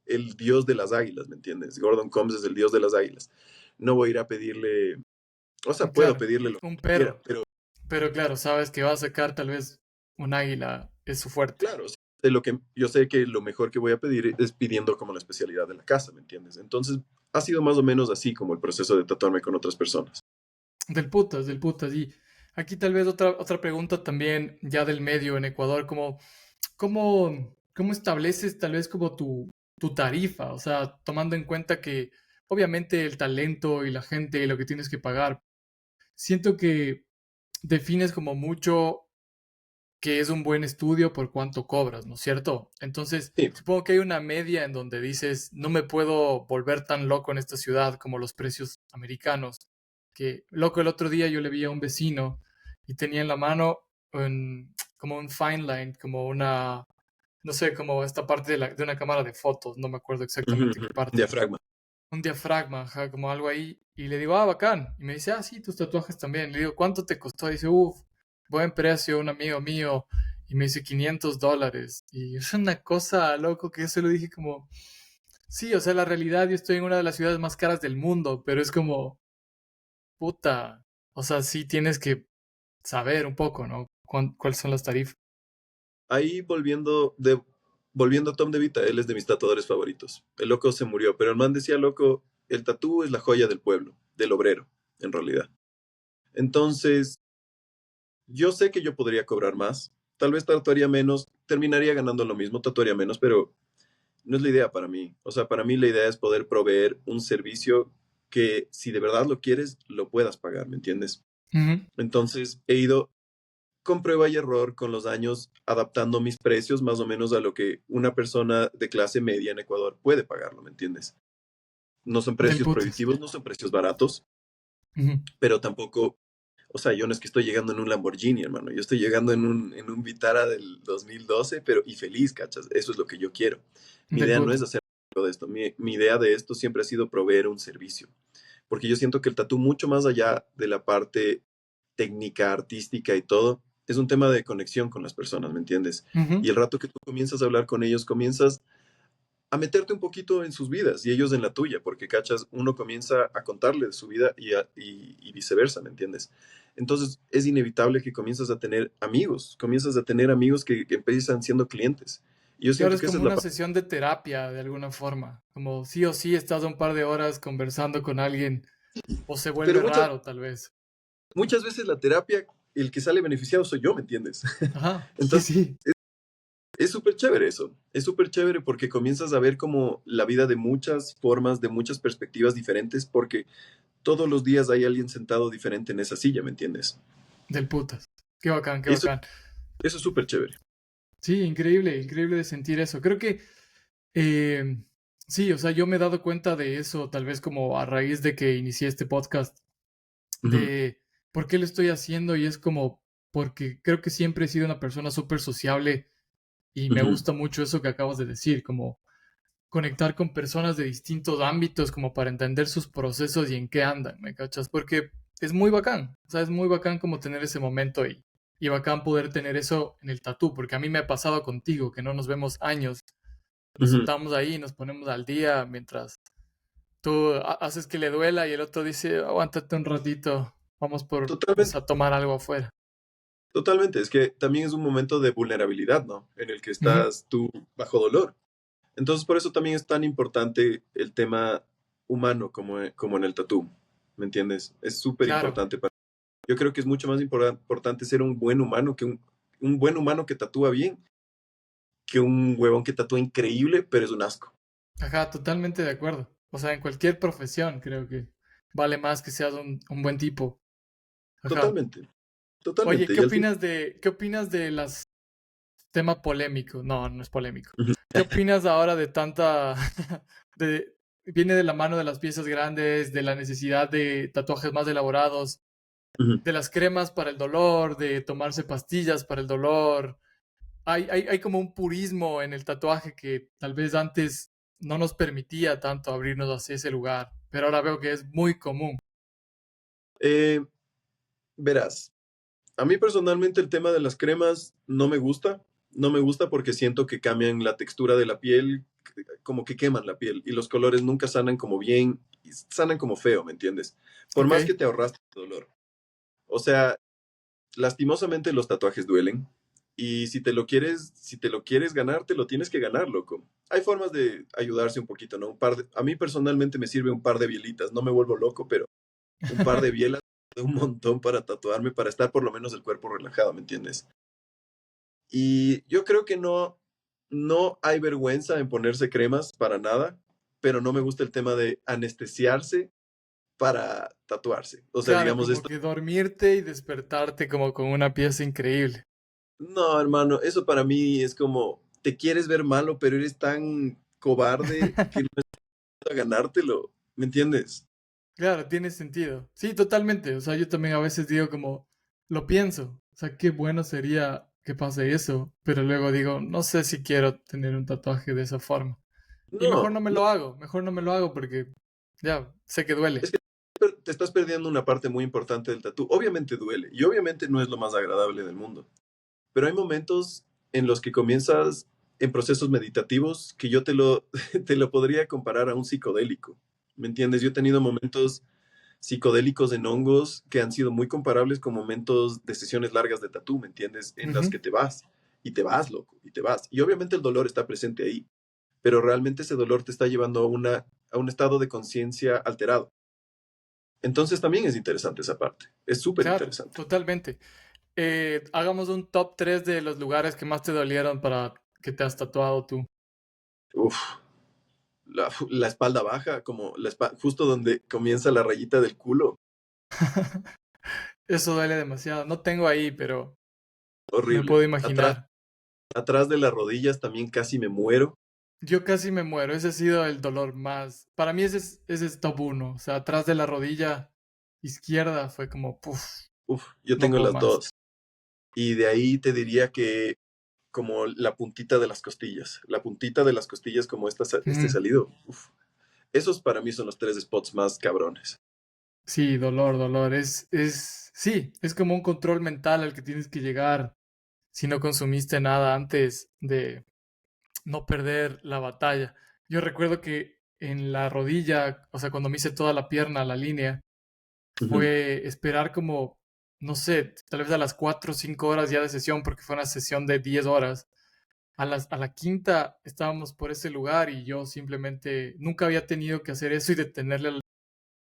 el dios de las águilas, ¿me entiendes? Gordon Combs es el dios de las águilas. No voy a ir a pedirle, o sea, puedo claro. pedirle lo Un que quiera, perro. pero Pero claro, sabes que va a sacar tal vez un águila, es su fuerte. claro, yo sé que lo mejor que voy a pedir es pidiendo como la especialidad de la casa, ¿me entiendes? Entonces, ha sido más o menos así como el proceso de tatuarme con otras personas. Del putas, del putas. Y aquí tal vez otra pregunta también ya del medio en Ecuador, como cómo estableces tal vez como tu tarifa? O sea, tomando en cuenta que obviamente el talento y la gente y lo que tienes que pagar, siento que defines como mucho que es un buen estudio por cuánto cobras, ¿no es cierto? Entonces, Sí. supongo que hay una media en donde dices, no me puedo volver tan loco en esta ciudad como los precios americanos. Que, loco, el otro día yo le vi a un vecino y tenía en la mano como un fine line, como una, no sé, como esta parte de una cámara de fotos, no me acuerdo Ujú, exactamente ujú. qué parte. Diafragma. Un diafragma, ajá, como algo ahí. Y le digo, bacán. Y me dice, sí, tus tatuajes también. Le digo, ¿cuánto te costó? Dice, buen precio, un amigo mío. Y me dice $500. Y es una cosa, loco, que yo se lo dije como, sí, o sea, la realidad, yo estoy en una de las ciudades más caras del mundo, pero es como, puta. O sea, sí tienes que saber un poco, ¿no? ¿Cuáles son las tarifas? Ahí volviendo a Tom DeVita, él es de mis tatuadores favoritos. El loco se murió, pero el man decía, loco, el tatú es la joya del pueblo, del obrero, en realidad. Entonces, yo sé que yo podría cobrar más, tal vez tatuaría menos, terminaría ganando lo mismo, tatuaría menos, pero no es la idea para mí. O sea, para mí la idea es poder proveer un servicio que si de verdad lo quieres, lo puedas pagar, ¿me entiendes? Ujú. Entonces he ido con prueba y error con los años adaptando mis precios más o menos a lo que una persona de clase media en Ecuador puede pagarlo, ¿me entiendes? No son Del precios putas. prohibitivos, no son precios baratos, Ujú. pero tampoco, o sea, yo no es que estoy llegando en un Lamborghini, hermano, yo estoy llegando en un Vitara del 2012, pero y feliz, ¿cachas? Eso es lo que yo quiero. Mi Del idea no es putas. hacer algo de esto, mi idea de esto siempre ha sido proveer un servicio, porque yo siento que el tatú, mucho más allá de la parte técnica, artística y todo, es un tema de conexión con las personas, ¿me entiendes? Ujú. Y el rato que tú comienzas a hablar con ellos, comienzas a meterte un poquito en sus vidas y ellos en la tuya, porque, cachas, uno comienza a contarle de su vida y viceversa, ¿me entiendes? Entonces es inevitable que comienzas a tener amigos que empiezan siendo clientes. Y yo Claro, siento es que esa como es la una parte. sesión de terapia de alguna forma. Como sí o sí estás un par de horas conversando con alguien o se Pero vuelve raro tal vez. muchas veces la terapia, el que sale beneficiado soy yo, ¿me entiendes? Ajá, sí, Entonces sí. es súper chévere eso, es súper chévere porque comienzas a ver como la vida de muchas formas, de muchas perspectivas diferentes, porque todos los días hay alguien sentado diferente en esa silla, ¿me entiendes? Del putas. Qué bacán, qué Eso, bacán. eso es súper chévere. Sí, increíble, increíble de sentir eso. Creo que eh, sí, o sea, yo me he dado cuenta de eso tal vez como a raíz de que inicié este podcast, Ujú, de por qué lo estoy haciendo y es como porque creo que siempre he sido una persona súper sociable y me ujú, gusta mucho eso que acabas de decir, como conectar con personas de distintos ámbitos como para entender sus procesos y en qué andan, ¿me cachas? Porque es muy bacán, o sea, es muy bacán como tener ese momento y bacán poder tener eso en el tatú, porque a mí me ha pasado contigo, que no nos vemos años, nos ujú. sentamos ahí y nos ponemos al día mientras tú haces que le duela y el otro dice, aguántate un ratito, vamos por, no sé, Totalmente, a tomar algo afuera. totalmente. Es que también es un momento de vulnerabilidad, ¿no? En el que Ujú. estás tú bajo dolor. Entonces, por eso también es tan importante el tema humano como en el tatú, ¿me entiendes? Es súper Claro, importante para. Yo creo que es mucho más importante ser un buen humano que un buen humano que tatúa bien que un huevón que tatúa increíble, pero es un asco. ajá, totalmente de acuerdo. O sea, en cualquier profesión creo que vale más que seas un buen tipo. Ajá. Totalmente, Oye, totalmente. Y al fin. qué opinas de las tema polémico? No, no es polémico. Ujú, ¿Qué opinas ahora de tanta viene de la mano de las piezas grandes, de la necesidad de tatuajes más elaborados, ujú. de las cremas para el dolor, de tomarse pastillas para el dolor? Hay como un purismo en el tatuaje que tal vez antes no nos permitía tanto abrirnos hacia ese lugar, pero ahora veo que es muy común. Eh, Verás, a mí personalmente el tema de las cremas no me gusta. No me gusta porque siento que cambian la textura de la piel, como que queman la piel y los colores nunca sanan como bien, y sanan como feo, ¿me entiendes? Por Ok, más que te ahorraste el dolor. O sea, lastimosamente los tatuajes duelen. Y si te lo quieres ganar, te lo tienes que ganar, loco. Hay formas de ayudarse un poquito, ¿no? A mí personalmente me sirve un par de bielitas. No me vuelvo loco, pero un par de bielas de un montón para tatuarme, para estar por lo menos el cuerpo relajado, ¿me entiendes? Y yo creo que no hay vergüenza en ponerse cremas para nada, pero no me gusta el tema de anestesiarse para tatuarse. O sea, claro, digamos como esto. que dormirte y despertarte como con una pieza increíble. No, hermano, eso para mí es como, te quieres ver malo, pero eres tan cobarde que no vas a ganártelo, ¿me entiendes? Claro, tiene sentido. Sí, totalmente. O sea, yo también a veces digo como, lo pienso. O sea, qué bueno sería que pase eso, pero luego digo, no sé si quiero tener un tatuaje de esa forma. Y No, no, mejor no me lo hago porque ya sé que duele. es que te estás perdiendo una parte muy importante del tatú. Obviamente duele y obviamente no es lo más agradable del mundo, pero hay momentos en los que comienzas en procesos meditativos que yo te lo podría comparar a un psicodélico, ¿me entiendes? Yo he tenido momentos psicodélicos en hongos que han sido muy comparables con momentos de sesiones largas de tatú, ¿me entiendes? En las Ujú. que te vas y te vas, loco, y te vas. Y obviamente el dolor está presente ahí, pero realmente ese dolor te está llevando a un estado de conciencia alterado. Entonces también es interesante esa parte, es súper Claro, interesante. totalmente. Hagamos un top 3 de los lugares que más te dolieron para que te has tatuado tú. Uf, la espalda baja, como justo donde comienza la rayita del culo. Eso duele demasiado. No tengo ahí, pero me Horrible. puedo Atrás, imaginar. atrás de las rodillas también casi me muero. Yo casi me muero. Ese ha sido el dolor más. Para mí ese es top uno. O sea, atrás de la rodilla izquierda fue como, puff, Uf, yo no tengo puedo las más. dos. Y de ahí te diría que como la puntita de las costillas. La puntita de las costillas como este Ujú. salido. Uf. Esos para mí son los tres spots más cabrones. Sí, dolor, dolor. Sí, es como un control mental al que tienes que llegar si no consumiste nada antes de no perder la batalla. Yo recuerdo que en la rodilla, o sea, cuando me hice toda la pierna, la línea, Ujú, fue esperar como, no sé, tal vez a las 4 o 5 horas ya de sesión, porque fue una sesión de 10 horas. A la quinta estábamos por ese lugar y yo simplemente nunca había tenido que hacer eso y detenerle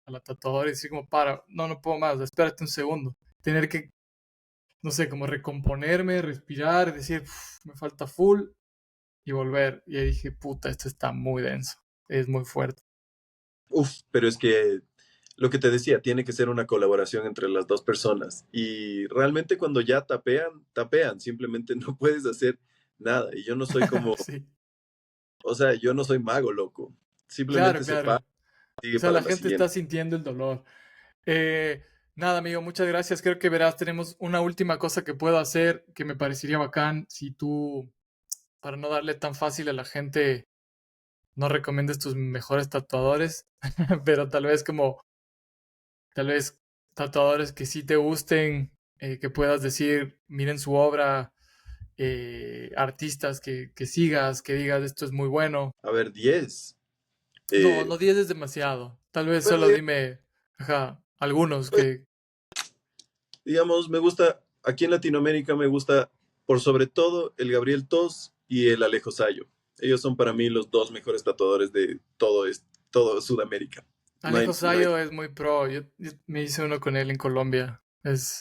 a la tatuadora y decir como, para, no, no puedo más, espérate un segundo. Tener que, no sé, como recomponerme, respirar, decir, "Uf, me falta full", y volver. Y ahí dije, puta, esto está muy denso, es muy fuerte. uf, pero es que lo que te decía, tiene que ser una colaboración entre las dos personas. Y realmente cuando ya tapean, tapean, simplemente no puedes hacer nada. Y yo no soy como, Sí, o sea, yo no soy mago, loco. claro, Simplemente se para, claro. O sigue sea, para la la gente está siguiente. sintiendo el dolor. Eh, Nada, amigo, muchas gracias. Creo que verás, tenemos una última cosa que puedo hacer que me parecería bacán si tú, para no darle tan fácil a la gente, no recomiendes tus mejores tatuadores, pero tal vez tatuadores que sí te gusten, que puedas decir, miren su obra, artistas que sigas, que digas, esto es muy bueno. A ver, 10. No, Eh, no 10 es demasiado. Tal vez bueno, solo dime, ajá, algunos pues, que... digamos, me gusta, aquí en Latinoamérica me gusta, por sobre todo, el Gabriel Tos y el Alejo Sayo. Ellos son para mí los dos mejores tatuadores de todo Sudamérica. Alejo No hay Sayo es muy pro. Yo me hice uno con él en Colombia.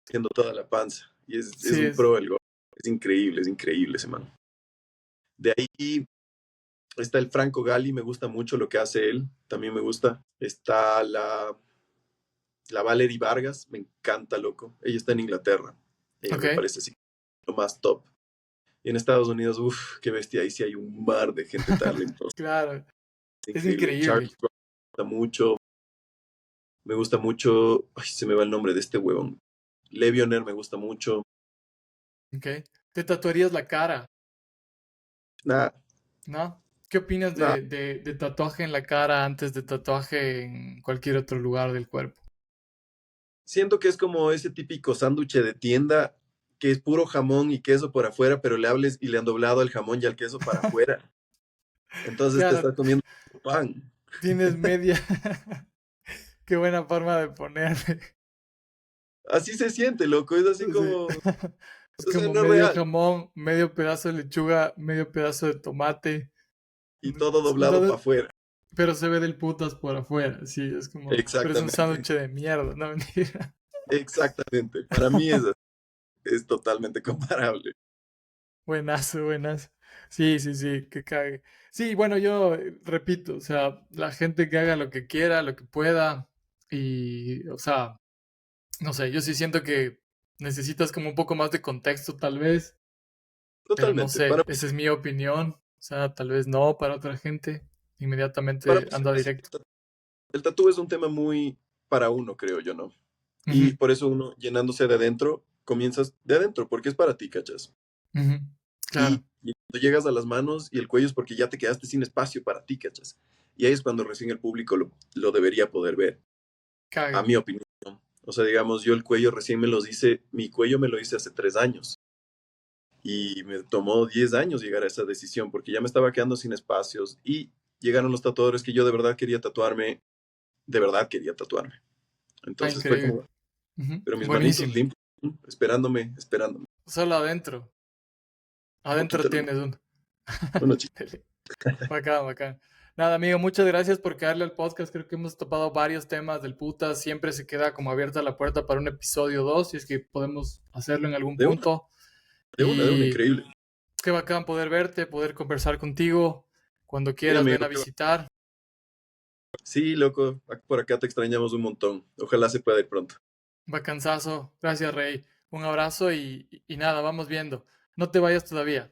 haciendo toda la panza. Y es Sí, un pro el gol. Es increíble ese man. De ahí está el Franco Gali, me gusta mucho lo que hace él, también me gusta. Está la Valerie Vargas, me encanta, loco. Ella está en Inglaterra. Ella ok, me parece así lo más top. Y en Estados Unidos, uff, qué bestia, ahí sí hay un mar de gente talentosa. claro, Es es increíble. increíble. Charles Brown me gusta mucho, ay, se me va el nombre de este huevón. Levioner me gusta mucho. Ok, te tatuarías la cara, Nada, ¿no? ¿Qué opinas nada. de tatuaje en la cara antes de tatuaje en cualquier otro lugar del cuerpo? Siento que es como ese típico sándwich de tienda que es puro jamón y queso por afuera, pero le hables y le han doblado el jamón y el queso para afuera. Entonces te Claro, estás comiendo pan. tienes media. Qué buena forma de ponerle. Así se siente, loco. Es así Sí. como, Es o sea, como no es medio real. jamón, medio pedazo de lechuga, medio pedazo de tomate. Y todo doblado para afuera. Pero se ve del putas por afuera, sí, pero es un Exactamente. sándwich de mierda, no mentira. Exactamente. Para mí es totalmente comparable. Buenazo, buenazo. Sí, sí, sí, que cague. Sí, bueno, yo repito, o sea, la gente que haga lo que quiera, lo que pueda, y, o sea, no sé, yo sí siento que necesitas como un poco más de contexto, tal vez, pero no Totalmente. sé, esa es mi opinión, o sea, tal vez no para otra gente, Para inmediatamente mí anda directo. el tatú es un tema muy para uno, creo yo, ¿no? Y Ujú, por eso uno, llenándose de adentro, comienzas de adentro, porque es para ti, ¿cachas? ujú, claro, Y cuando llegas a las manos y el cuello es porque ya te quedaste sin espacio para ti, ¿cachas? Y ahí es cuando recién el público lo debería poder ver, a cague. mi opinión. O sea, digamos, yo el cuello recién mi cuello me lo hice hace 3 años y me tomó 10 años llegar a esa decisión porque ya me estaba quedando sin espacios y llegaron los tatuadores que yo de verdad quería tatuarme. Ah, Entonces fue increíble. como, Ujú, pero mis manitos buenísimo. limpias, esperándome, esperándome. Solo adentro. Un Adentro poquito nomás, tienes uno. una chica. Bacán, bacán. Nada, amigo, muchas gracias por caerle al podcast. Creo que hemos topado varios temas del puta. Siempre se queda como abierta la puerta para un episodio 2, si es que podemos hacerlo en algún De una, punto. de una, Y increíble. qué bacán poder verte, poder conversar contigo. Cuando Sí, quieras, ven amigo. a visitar. Sí, loco, por acá te extrañamos un montón. Ojalá se pueda ir pronto. Bacanzazo. Gracias, Rey. Un abrazo y nada, vamos viendo. No te vayas todavía.